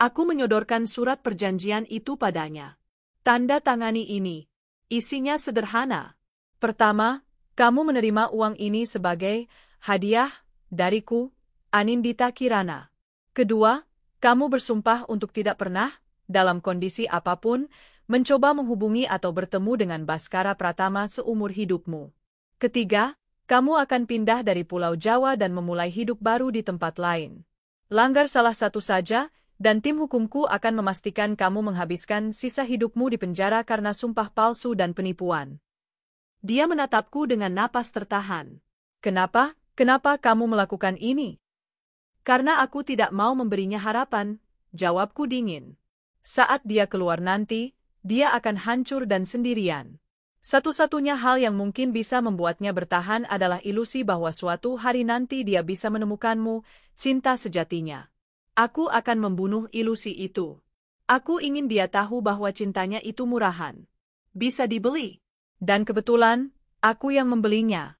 Aku menyodorkan surat perjanjian itu padanya. Tanda tangani ini. Isinya sederhana. Pertama, kamu menerima uang ini sebagai hadiah dariku, Anindita Kirana. Kedua, kamu bersumpah untuk tidak pernah, dalam kondisi apapun, mencoba menghubungi atau bertemu dengan Baskara Pratama seumur hidupmu. Ketiga, kamu akan pindah dari Pulau Jawa dan memulai hidup baru di tempat lain. Langgar salah satu saja, dan tim hukumku akan memastikan kamu menghabiskan sisa hidupmu di penjara karena sumpah palsu dan penipuan. Dia menatapku dengan napas tertahan. Kenapa? Kenapa kamu melakukan ini? Karena aku tidak mau memberinya harapan, jawabku dingin. Saat dia keluar nanti, dia akan hancur dan sendirian. Satu-satunya hal yang mungkin bisa membuatnya bertahan adalah ilusi bahwa suatu hari nanti dia bisa menemukanmu, cinta sejatinya. Aku akan membunuh ilusi itu. Aku ingin dia tahu bahwa cintanya itu murahan. Bisa dibeli. Dan kebetulan, aku yang membelinya.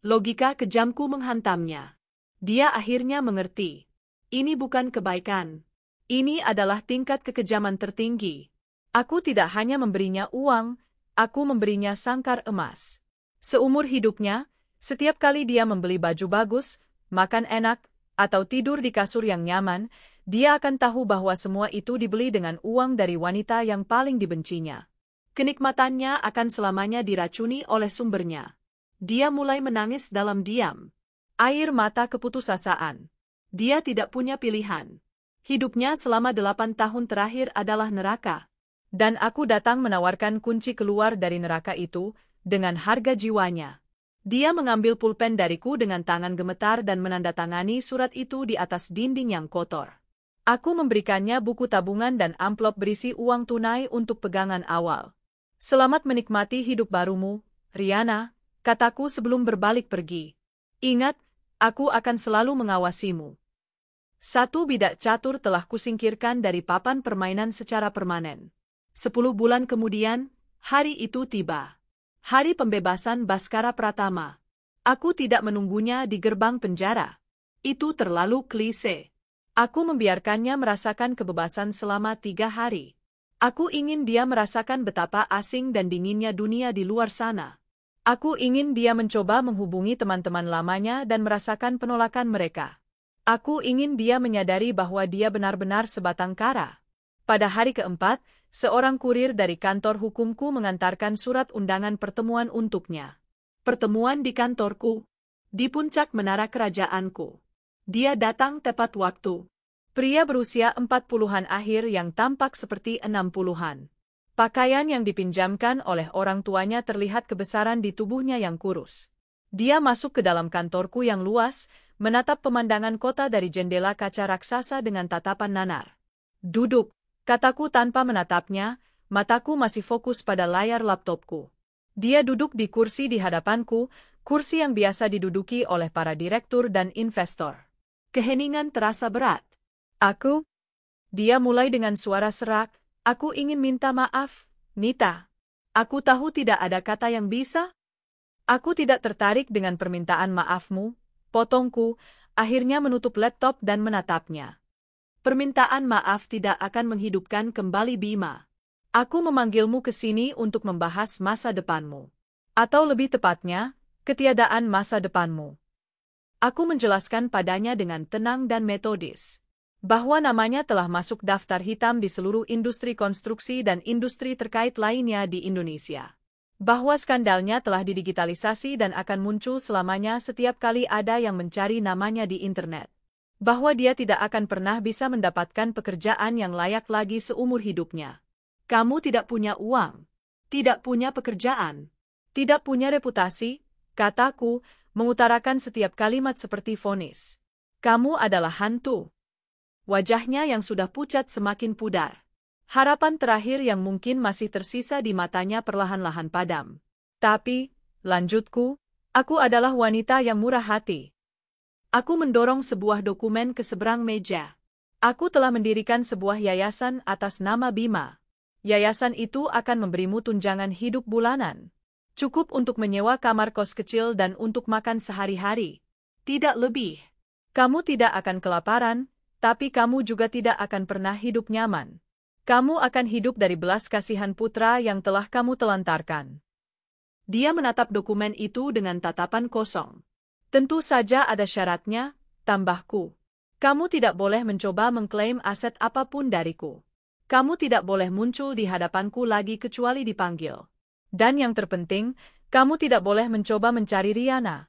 Logika kejamku menghantamnya. Dia akhirnya mengerti. Ini bukan kebaikan. Ini adalah tingkat kekejaman tertinggi. Aku tidak hanya memberinya uang, aku memberinya sangkar emas. Seumur hidupnya, setiap kali dia membeli baju bagus, makan enak, atau tidur di kasur yang nyaman, dia akan tahu bahwa semua itu dibeli dengan uang dari wanita yang paling dibencinya. Kenikmatannya akan selamanya diracuni oleh sumbernya. Dia mulai menangis dalam diam. Air mata keputusasaan. Dia tidak punya pilihan. Hidupnya selama 8 tahun terakhir adalah neraka. Dan aku datang menawarkan kunci keluar dari neraka itu, dengan harga jiwanya. Dia mengambil pulpen dariku dengan tangan gemetar dan menandatangani surat itu di atas dinding yang kotor. Aku memberikannya buku tabungan dan amplop berisi uang tunai untuk pegangan awal. Selamat menikmati hidup barumu, Riana, kataku sebelum berbalik pergi. Ingat, aku akan selalu mengawasimu. Satu bidak catur telah kusingkirkan dari papan permainan secara permanen. 10 bulan kemudian, hari itu tiba. Hari pembebasan Baskara Pratama. Aku tidak menunggunya di gerbang penjara. Itu terlalu klise. Aku membiarkannya merasakan kebebasan selama 3 hari. Aku ingin dia merasakan betapa asing dan dinginnya dunia di luar sana. Aku ingin dia mencoba menghubungi teman-teman lamanya dan merasakan penolakan mereka. Aku ingin dia menyadari bahwa dia benar-benar sebatang kara. Pada hari keempat, seorang kurir dari kantor hukumku mengantarkan surat undangan pertemuan untuknya. Pertemuan di kantorku, di puncak menara kerajaanku. Dia datang tepat waktu. Pria berusia 40-an akhir yang tampak seperti 60-an. Pakaian yang dipinjamkan oleh orang tuanya terlihat kebesaran di tubuhnya yang kurus. Dia masuk ke dalam kantorku yang luas, menatap pemandangan kota dari jendela kaca raksasa dengan tatapan nanar. Duduk, kataku tanpa menatapnya, mataku masih fokus pada layar laptopku. Dia duduk di kursi di hadapanku, kursi yang biasa diduduki oleh para direktur dan investor. Keheningan terasa berat. Aku? Dia mulai dengan suara serak, aku ingin minta maaf, Nita. Aku tahu tidak ada kata yang bisa. Aku tidak tertarik dengan permintaan maafmu, potongku, akhirnya menutup laptop dan menatapnya. Permintaan maaf tidak akan menghidupkan kembali Bima. Aku memanggilmu ke sini untuk membahas masa depanmu. Atau lebih tepatnya, ketiadaan masa depanmu. Aku menjelaskan padanya dengan tenang dan metodis. Bahwa namanya telah masuk daftar hitam di seluruh industri konstruksi dan industri terkait lainnya di Indonesia. Bahwa skandalnya telah didigitalisasi dan akan muncul selamanya setiap kali ada yang mencari namanya di internet. Bahwa dia tidak akan pernah bisa mendapatkan pekerjaan yang layak lagi seumur hidupnya. Kamu tidak punya uang, tidak punya pekerjaan, tidak punya reputasi, kataku, mengutarakan setiap kalimat seperti vonis. Kamu adalah hantu. Wajahnya yang sudah pucat semakin pudar. Harapan terakhir yang mungkin masih tersisa di matanya perlahan-lahan padam. Tapi, lanjutku, aku adalah wanita yang murah hati. Aku mendorong sebuah dokumen ke seberang meja. Aku telah mendirikan sebuah yayasan atas nama Bima. Yayasan itu akan memberimu tunjangan hidup bulanan. Cukup untuk menyewa kamar kos kecil dan untuk makan sehari-hari. Tidak lebih. Kamu tidak akan kelaparan, tapi kamu juga tidak akan pernah hidup nyaman. Kamu akan hidup dari belas kasihan putra yang telah kamu telantarkan. Dia menatap dokumen itu dengan tatapan kosong. Tentu saja ada syaratnya, tambahku. Kamu tidak boleh mencoba mengklaim aset apapun dariku. Kamu tidak boleh muncul di hadapanku lagi kecuali dipanggil. Dan yang terpenting, kamu tidak boleh mencoba mencari Riana.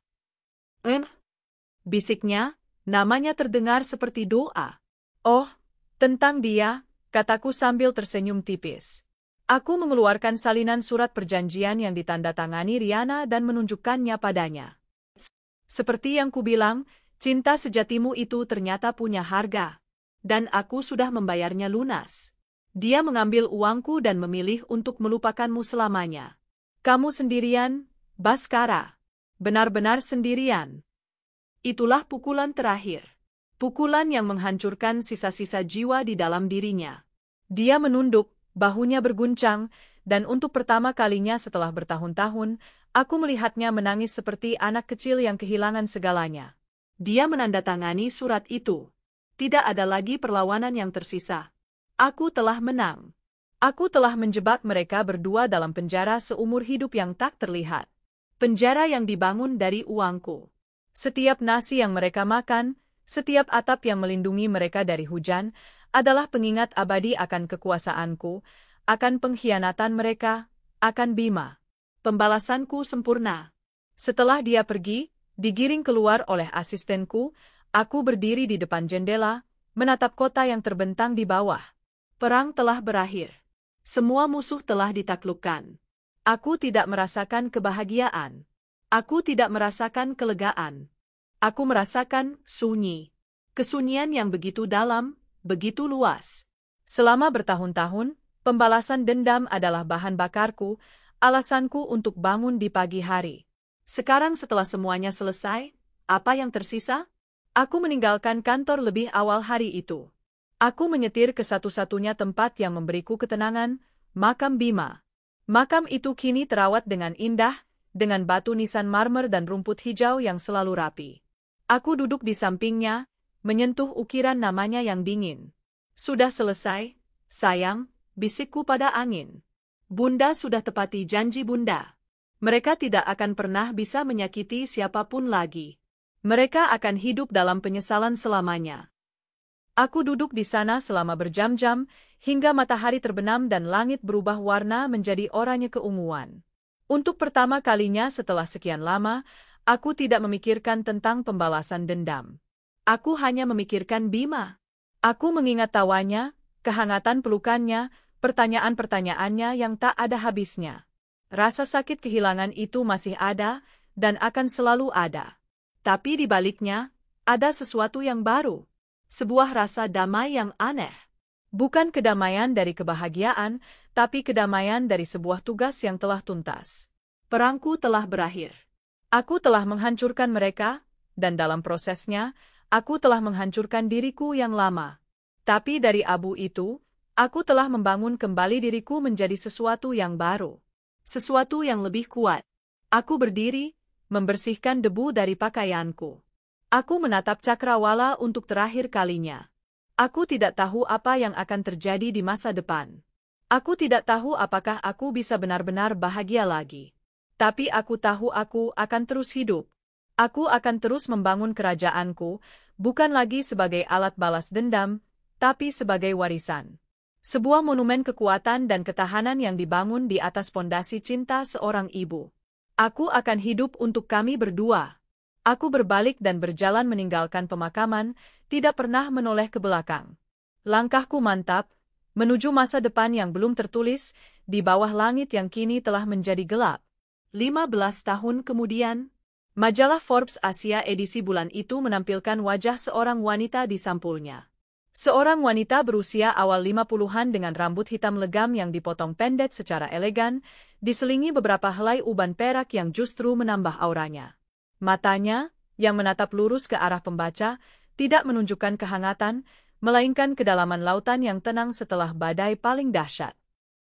Bisiknya, namanya terdengar seperti doa. Oh, tentang dia, kataku sambil tersenyum tipis. Aku mengeluarkan salinan surat perjanjian yang ditandatangani Riana dan menunjukkannya padanya. Seperti yang kubilang, cinta sejatimu itu ternyata punya harga. Dan aku sudah membayarnya lunas. Dia mengambil uangku dan memilih untuk melupakanmu selamanya. Kamu sendirian, Baskara. Benar-benar sendirian. Itulah pukulan terakhir. Pukulan yang menghancurkan sisa-sisa jiwa di dalam dirinya. Dia menunduk, bahunya berguncang, dan untuk pertama kalinya setelah bertahun-tahun, aku melihatnya menangis seperti anak kecil yang kehilangan segalanya. Dia menandatangani surat itu. Tidak ada lagi perlawanan yang tersisa. Aku telah menang. Aku telah menjebak mereka berdua dalam penjara seumur hidup yang tak terlihat. Penjara yang dibangun dari uangku. Setiap nasi yang mereka makan, setiap atap yang melindungi mereka dari hujan, adalah pengingat abadi akan kekuasaanku, akan pengkhianatan mereka, akan Bima. Pembalasanku sempurna. Setelah dia pergi, digiring keluar oleh asistenku, aku berdiri di depan jendela, menatap kota yang terbentang di bawah. Perang telah berakhir. Semua musuh telah ditaklukkan. Aku tidak merasakan kebahagiaan. Aku tidak merasakan kelegaan. Aku merasakan sunyi. Kesunyian yang begitu dalam, begitu luas. Selama bertahun-tahun, pembalasan dendam adalah bahan bakarku, alasanku untuk bangun di pagi hari. Sekarang setelah semuanya selesai, apa yang tersisa? Aku meninggalkan kantor lebih awal hari itu. Aku menyetir ke satu-satunya tempat yang memberiku ketenangan, makam Bima. Makam itu kini terawat dengan indah, dengan batu nisan marmer dan rumput hijau yang selalu rapi. Aku duduk di sampingnya, menyentuh ukiran namanya yang dingin. Sudah selesai, sayang, bisikku pada angin. Bunda sudah tepati janji Bunda. Mereka tidak akan pernah bisa menyakiti siapapun lagi. Mereka akan hidup dalam penyesalan selamanya. Aku duduk di sana selama berjam-jam, hingga matahari terbenam dan langit berubah warna menjadi oranye keunguan. Untuk pertama kalinya setelah sekian lama, aku tidak memikirkan tentang pembalasan dendam. Aku hanya memikirkan Bima. Aku mengingat tawanya, kehangatan pelukannya, pertanyaan-pertanyaannya yang tak ada habisnya. Rasa sakit kehilangan itu masih ada, dan akan selalu ada. Tapi di baliknya, ada sesuatu yang baru. Sebuah rasa damai yang aneh. Bukan kedamaian dari kebahagiaan, tapi kedamaian dari sebuah tugas yang telah tuntas. Perangku telah berakhir. Aku telah menghancurkan mereka, dan dalam prosesnya, aku telah menghancurkan diriku yang lama. Tapi dari abu itu, aku telah membangun kembali diriku menjadi sesuatu yang baru. Sesuatu yang lebih kuat. Aku berdiri, membersihkan debu dari pakaianku. Aku menatap cakrawala untuk terakhir kalinya. Aku tidak tahu apa yang akan terjadi di masa depan. Aku tidak tahu apakah aku bisa benar-benar bahagia lagi. Tapi aku tahu aku akan terus hidup. Aku akan terus membangun kerajaanku, bukan lagi sebagai alat balas dendam, tapi sebagai warisan. Sebuah monumen kekuatan dan ketahanan yang dibangun di atas pondasi cinta seorang ibu. Aku akan hidup untuk kami berdua. Aku berbalik dan berjalan meninggalkan pemakaman, tidak pernah menoleh ke belakang. Langkahku mantap, menuju masa depan yang belum tertulis, di bawah langit yang kini telah menjadi gelap. 15 tahun kemudian, majalah Forbes Asia edisi bulan itu menampilkan wajah seorang wanita di sampulnya. Seorang wanita berusia awal 50-an dengan rambut hitam legam yang dipotong pendek secara elegan, diselingi beberapa helai uban perak yang justru menambah auranya. Matanya, yang menatap lurus ke arah pembaca, tidak menunjukkan kehangatan, melainkan kedalaman lautan yang tenang setelah badai paling dahsyat.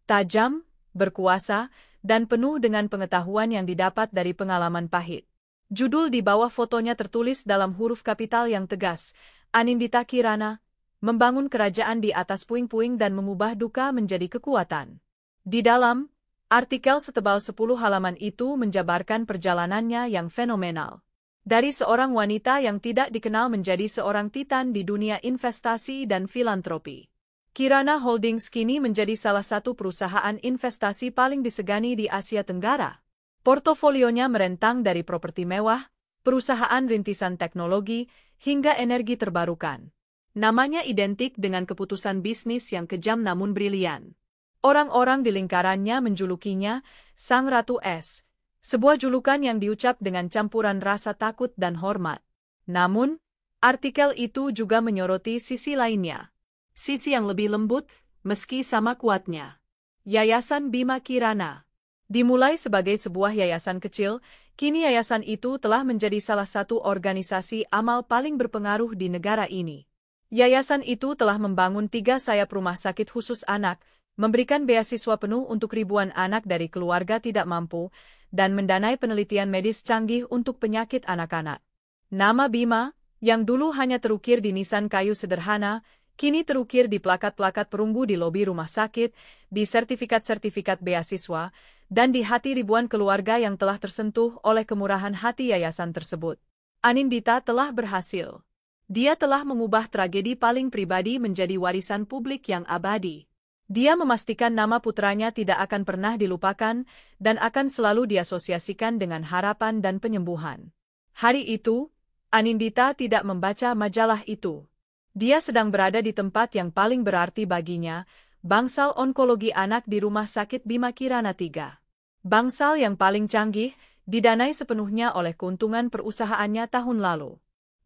Tajam, berkuasa, dan penuh dengan pengetahuan yang didapat dari pengalaman pahit. Judul di bawah fotonya tertulis dalam huruf kapital yang tegas, Anindita Kirana, membangun kerajaan di atas puing-puing dan mengubah duka menjadi kekuatan. Di dalam, artikel setebal 10 halaman itu menjabarkan perjalanannya yang fenomenal. Dari seorang wanita yang tidak dikenal menjadi seorang titan di dunia investasi dan filantropi. Kirana Holdings kini menjadi salah satu perusahaan investasi paling disegani di Asia Tenggara. Portofolionya merentang dari properti mewah, perusahaan rintisan teknologi, hingga energi terbarukan. Namanya identik dengan keputusan bisnis yang kejam namun brilian. Orang-orang di lingkarannya menjulukinya Sang Ratu Es, sebuah julukan yang diucap dengan campuran rasa takut dan hormat. Namun, artikel itu juga menyoroti sisi lainnya. Sisi yang lebih lembut, meski sama kuatnya. Yayasan Bima Kirana. Dimulai sebagai sebuah yayasan kecil, kini yayasan itu telah menjadi salah satu organisasi amal paling berpengaruh di negara ini. Yayasan itu telah membangun 3 sayap rumah sakit khusus anak, memberikan beasiswa penuh untuk ribuan anak dari keluarga tidak mampu, dan mendanai penelitian medis canggih untuk penyakit anak-anak. Nama Bima, yang dulu hanya terukir di nisan kayu sederhana, kini terukir di plakat-plakat perunggu di lobi rumah sakit, di sertifikat-sertifikat beasiswa, dan di hati ribuan keluarga yang telah tersentuh oleh kemurahan hati yayasan tersebut. Anindita telah berhasil. Dia telah mengubah tragedi paling pribadi menjadi warisan publik yang abadi. Dia memastikan nama putranya tidak akan pernah dilupakan dan akan selalu diasosiasikan dengan harapan dan penyembuhan. Hari itu, Anindita tidak membaca majalah itu. Dia sedang berada di tempat yang paling berarti baginya, bangsal onkologi anak di Rumah Sakit Bima Kirana 3. Bangsal yang paling canggih, didanai sepenuhnya oleh keuntungan perusahaannya tahun lalu.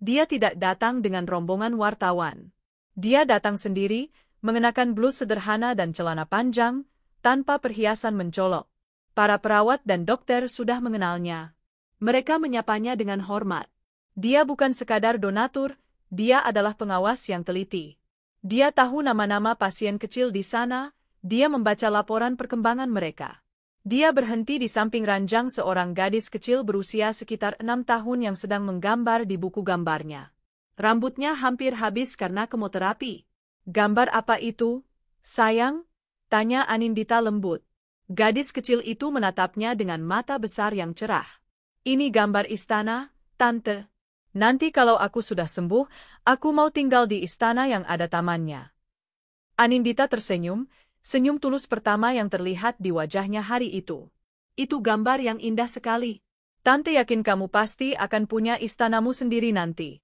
Dia tidak datang dengan rombongan wartawan. Dia datang sendiri, mengenakan blus sederhana dan celana panjang, tanpa perhiasan mencolok. Para perawat dan dokter sudah mengenalnya. Mereka menyapanya dengan hormat. Dia bukan sekadar donatur, dia adalah pengawas yang teliti. Dia tahu nama-nama pasien kecil di sana, dia membaca laporan perkembangan mereka. Dia berhenti di samping ranjang seorang gadis kecil berusia sekitar 6 tahun yang sedang menggambar di buku gambarnya. Rambutnya hampir habis karena kemoterapi. Gambar apa itu, sayang? Tanya Anindita lembut. Gadis kecil itu menatapnya dengan mata besar yang cerah. Ini gambar istana, Tante. Nanti kalau aku sudah sembuh, aku mau tinggal di istana yang ada tamannya. Anindita tersenyum. Senyum tulus pertama yang terlihat di wajahnya hari itu. Itu gambar yang indah sekali. Tante yakin kamu pasti akan punya istanamu sendiri nanti.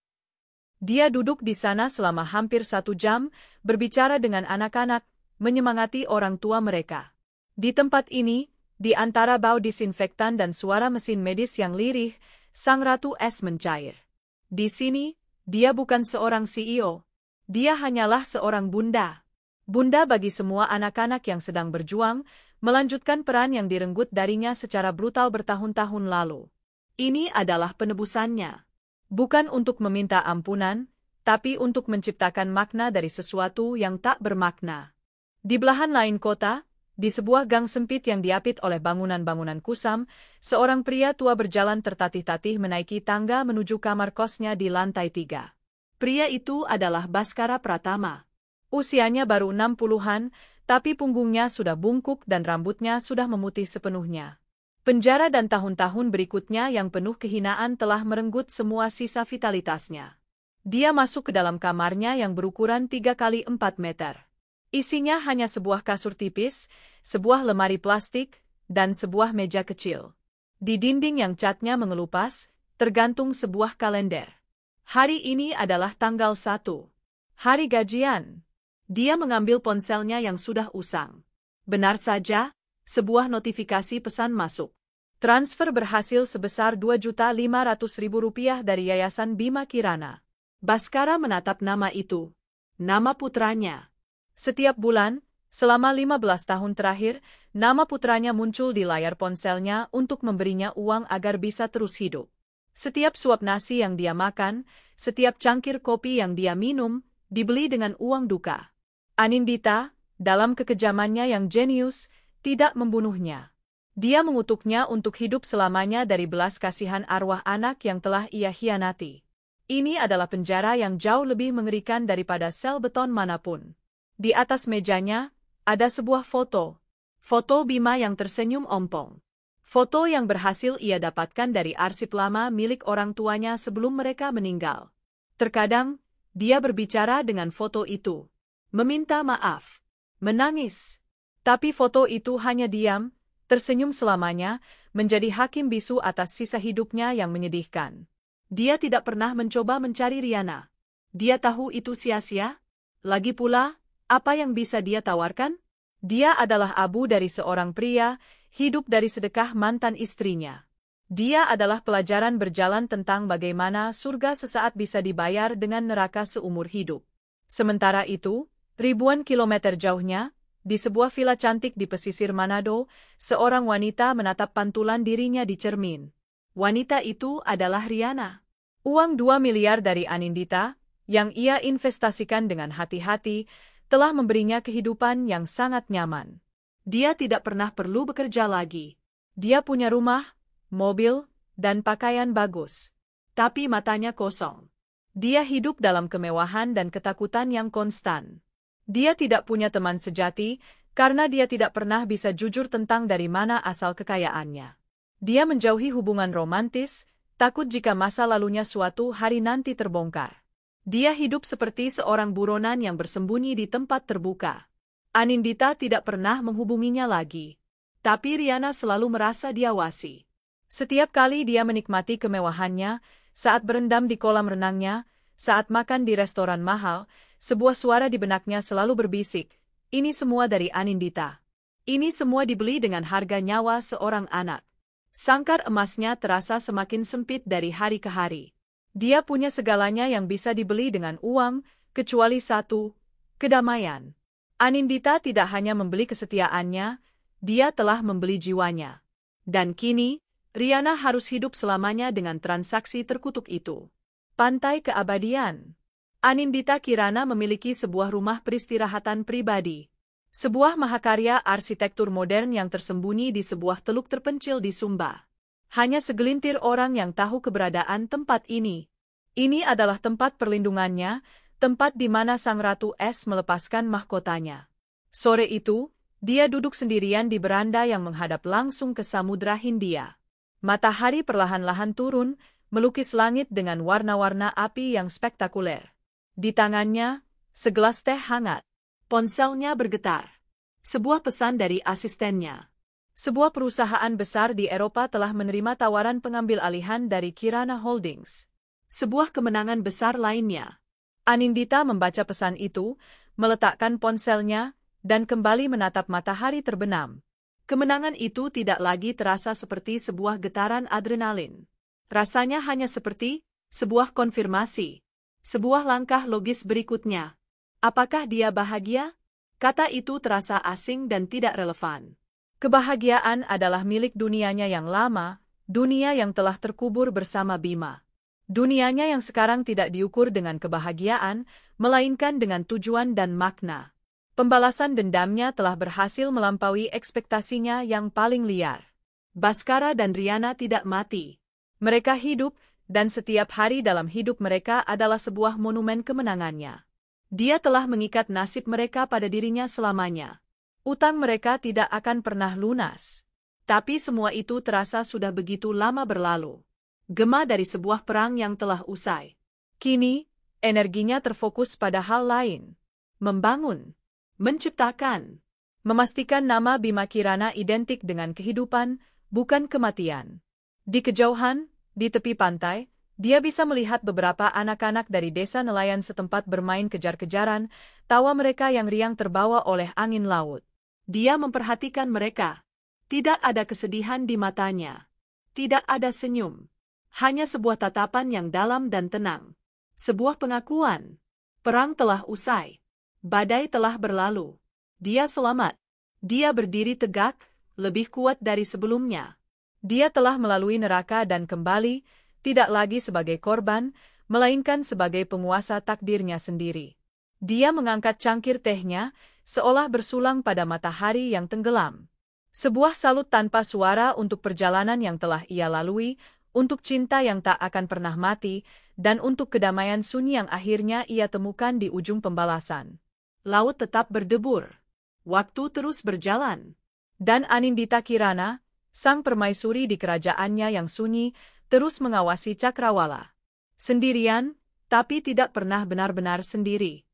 Dia duduk di sana selama hampir 1 jam, berbicara dengan anak-anak, menyemangati orang tua mereka. Di tempat ini, di antara bau disinfektan dan suara mesin medis yang lirih, Sang Ratu Es mencair. Di sini, dia bukan seorang CEO. Dia hanyalah seorang bunda. Bunda bagi semua anak-anak yang sedang berjuang, melanjutkan peran yang direnggut darinya secara brutal bertahun-tahun lalu. Ini adalah penebusannya. Bukan untuk meminta ampunan, tapi untuk menciptakan makna dari sesuatu yang tak bermakna. Di belahan lain kota, di sebuah gang sempit yang diapit oleh bangunan-bangunan kusam, seorang pria tua berjalan tertatih-tatih menaiki tangga menuju kamar kosnya di lantai 3. Pria itu adalah Baskara Pratama. Usianya baru 60-an, tapi punggungnya sudah bungkuk dan rambutnya sudah memutih sepenuhnya. Penjara dan tahun-tahun berikutnya yang penuh kehinaan telah merenggut semua sisa vitalitasnya. Dia masuk ke dalam kamarnya yang berukuran 3 kali 4 meter. Isinya hanya sebuah kasur tipis, sebuah lemari plastik, dan sebuah meja kecil. Di dinding yang catnya mengelupas, tergantung sebuah kalender. Hari ini adalah tanggal 1. Hari gajian. Dia mengambil ponselnya yang sudah usang. Benar saja, sebuah notifikasi pesan masuk. Transfer berhasil sebesar Rp2.500.000 dari Yayasan Bima Kirana. Baskara menatap nama itu. Nama putranya. Setiap bulan, selama 15 tahun terakhir, nama putranya muncul di layar ponselnya untuk memberinya uang agar bisa terus hidup. Setiap suap nasi yang dia makan, setiap cangkir kopi yang dia minum, dibeli dengan uang duka. Anindita, dalam kekejamannya yang jenius, tidak membunuhnya. Dia mengutuknya untuk hidup selamanya dari belas kasihan arwah anak yang telah ia hianati. Ini adalah penjara yang jauh lebih mengerikan daripada sel beton manapun. Di atas mejanya, ada sebuah foto. Foto Bima yang tersenyum ompong. Foto yang berhasil ia dapatkan dari arsip lama milik orang tuanya sebelum mereka meninggal. Terkadang, dia berbicara dengan foto itu. Meminta maaf. Menangis. Tapi foto itu hanya diam, tersenyum selamanya, menjadi hakim bisu atas sisa hidupnya yang menyedihkan. Dia tidak pernah mencoba mencari Riana. Dia tahu itu sia-sia. Lagi pula, apa yang bisa dia tawarkan? Dia adalah abu dari seorang pria, hidup dari sedekah mantan istrinya. Dia adalah pelajaran berjalan tentang bagaimana surga sesaat bisa dibayar dengan neraka seumur hidup. Sementara itu, ribuan kilometer jauhnya, di sebuah villa cantik di pesisir Manado, seorang wanita menatap pantulan dirinya di cermin. Wanita itu adalah Riana. Uang 2 miliar dari Anindita, yang ia investasikan dengan hati-hati, telah memberinya kehidupan yang sangat nyaman. Dia tidak pernah perlu bekerja lagi. Dia punya rumah, mobil, dan pakaian bagus. Tapi matanya kosong. Dia hidup dalam kemewahan dan ketakutan yang konstan. Dia tidak punya teman sejati, karena dia tidak pernah bisa jujur tentang dari mana asal kekayaannya. Dia menjauhi hubungan romantis, takut jika masa lalunya suatu hari nanti terbongkar. Dia hidup seperti seorang buronan yang bersembunyi di tempat terbuka. Anindita tidak pernah menghubunginya lagi. Tapi Riana selalu merasa diawasi. Setiap kali dia menikmati kemewahannya, saat berendam di kolam renangnya, saat makan di restoran mahal, sebuah suara di benaknya selalu berbisik, ini semua dari Anindita. Ini semua dibeli dengan harga nyawa seorang anak. Sangkar emasnya terasa semakin sempit dari hari ke hari. Dia punya segalanya yang bisa dibeli dengan uang, kecuali satu, kedamaian. Anindita tidak hanya membeli kesetiaannya, dia telah membeli jiwanya. Dan kini, Riana harus hidup selamanya dengan transaksi terkutuk itu. Pantai keabadian. Anindita Kirana memiliki sebuah rumah peristirahatan pribadi. Sebuah mahakarya arsitektur modern yang tersembunyi di sebuah teluk terpencil di Sumba. Hanya segelintir orang yang tahu keberadaan tempat ini. Ini adalah tempat perlindungannya, tempat di mana Sang Ratu Es melepaskan mahkotanya. Sore itu, dia duduk sendirian di beranda yang menghadap langsung ke Samudra Hindia. Matahari perlahan-lahan turun, melukis langit dengan warna-warna api yang spektakuler. Di tangannya, segelas teh hangat. Ponselnya bergetar. Sebuah pesan dari asistennya. Sebuah perusahaan besar di Eropa telah menerima tawaran pengambil alihan dari Kirana Holdings. Sebuah kemenangan besar lainnya. Anindita membaca pesan itu, meletakkan ponselnya, dan kembali menatap matahari terbenam. Kemenangan itu tidak lagi terasa seperti sebuah getaran adrenalin. Rasanya hanya seperti sebuah konfirmasi. Sebuah langkah logis berikutnya. Apakah dia bahagia? Kata itu terasa asing dan tidak relevan. Kebahagiaan adalah milik dunianya yang lama, dunia yang telah terkubur bersama Bima. Dunianya yang sekarang tidak diukur dengan kebahagiaan, melainkan dengan tujuan dan makna. Pembalasan dendamnya telah berhasil melampaui ekspektasinya yang paling liar. Baskara dan Riana tidak mati. Mereka hidup, dan setiap hari dalam hidup mereka adalah sebuah monumen kemenangannya. Dia telah mengikat nasib mereka pada dirinya selamanya. Utang mereka tidak akan pernah lunas. Tapi semua itu terasa sudah begitu lama berlalu. Gema dari sebuah perang yang telah usai. Kini, energinya terfokus pada hal lain. Membangun, menciptakan, memastikan nama Bima Kirana identik dengan kehidupan, bukan kematian. Di kejauhan, di tepi pantai, dia bisa melihat beberapa anak-anak dari desa nelayan setempat bermain kejar-kejaran, tawa mereka yang riang terbawa oleh angin laut. Dia memperhatikan mereka. Tidak ada kesedihan di matanya. Tidak ada senyum. Hanya sebuah tatapan yang dalam dan tenang. Sebuah pengakuan. Perang telah usai. Badai telah berlalu. Dia selamat. Dia berdiri tegak, lebih kuat dari sebelumnya. Dia telah melalui neraka dan kembali, tidak lagi sebagai korban, melainkan sebagai penguasa takdirnya sendiri. Dia mengangkat cangkir tehnya, seolah bersulang pada matahari yang tenggelam. Sebuah salut tanpa suara untuk perjalanan yang telah ia lalui, untuk cinta yang tak akan pernah mati, dan untuk kedamaian sunyi yang akhirnya ia temukan di ujung pembalasan. Laut tetap berdebur. Waktu terus berjalan. Dan Anindita Kirana, sang permaisuri di kerajaannya yang sunyi, terus mengawasi Cakrawala. Sendirian, tapi tidak pernah benar-benar sendiri.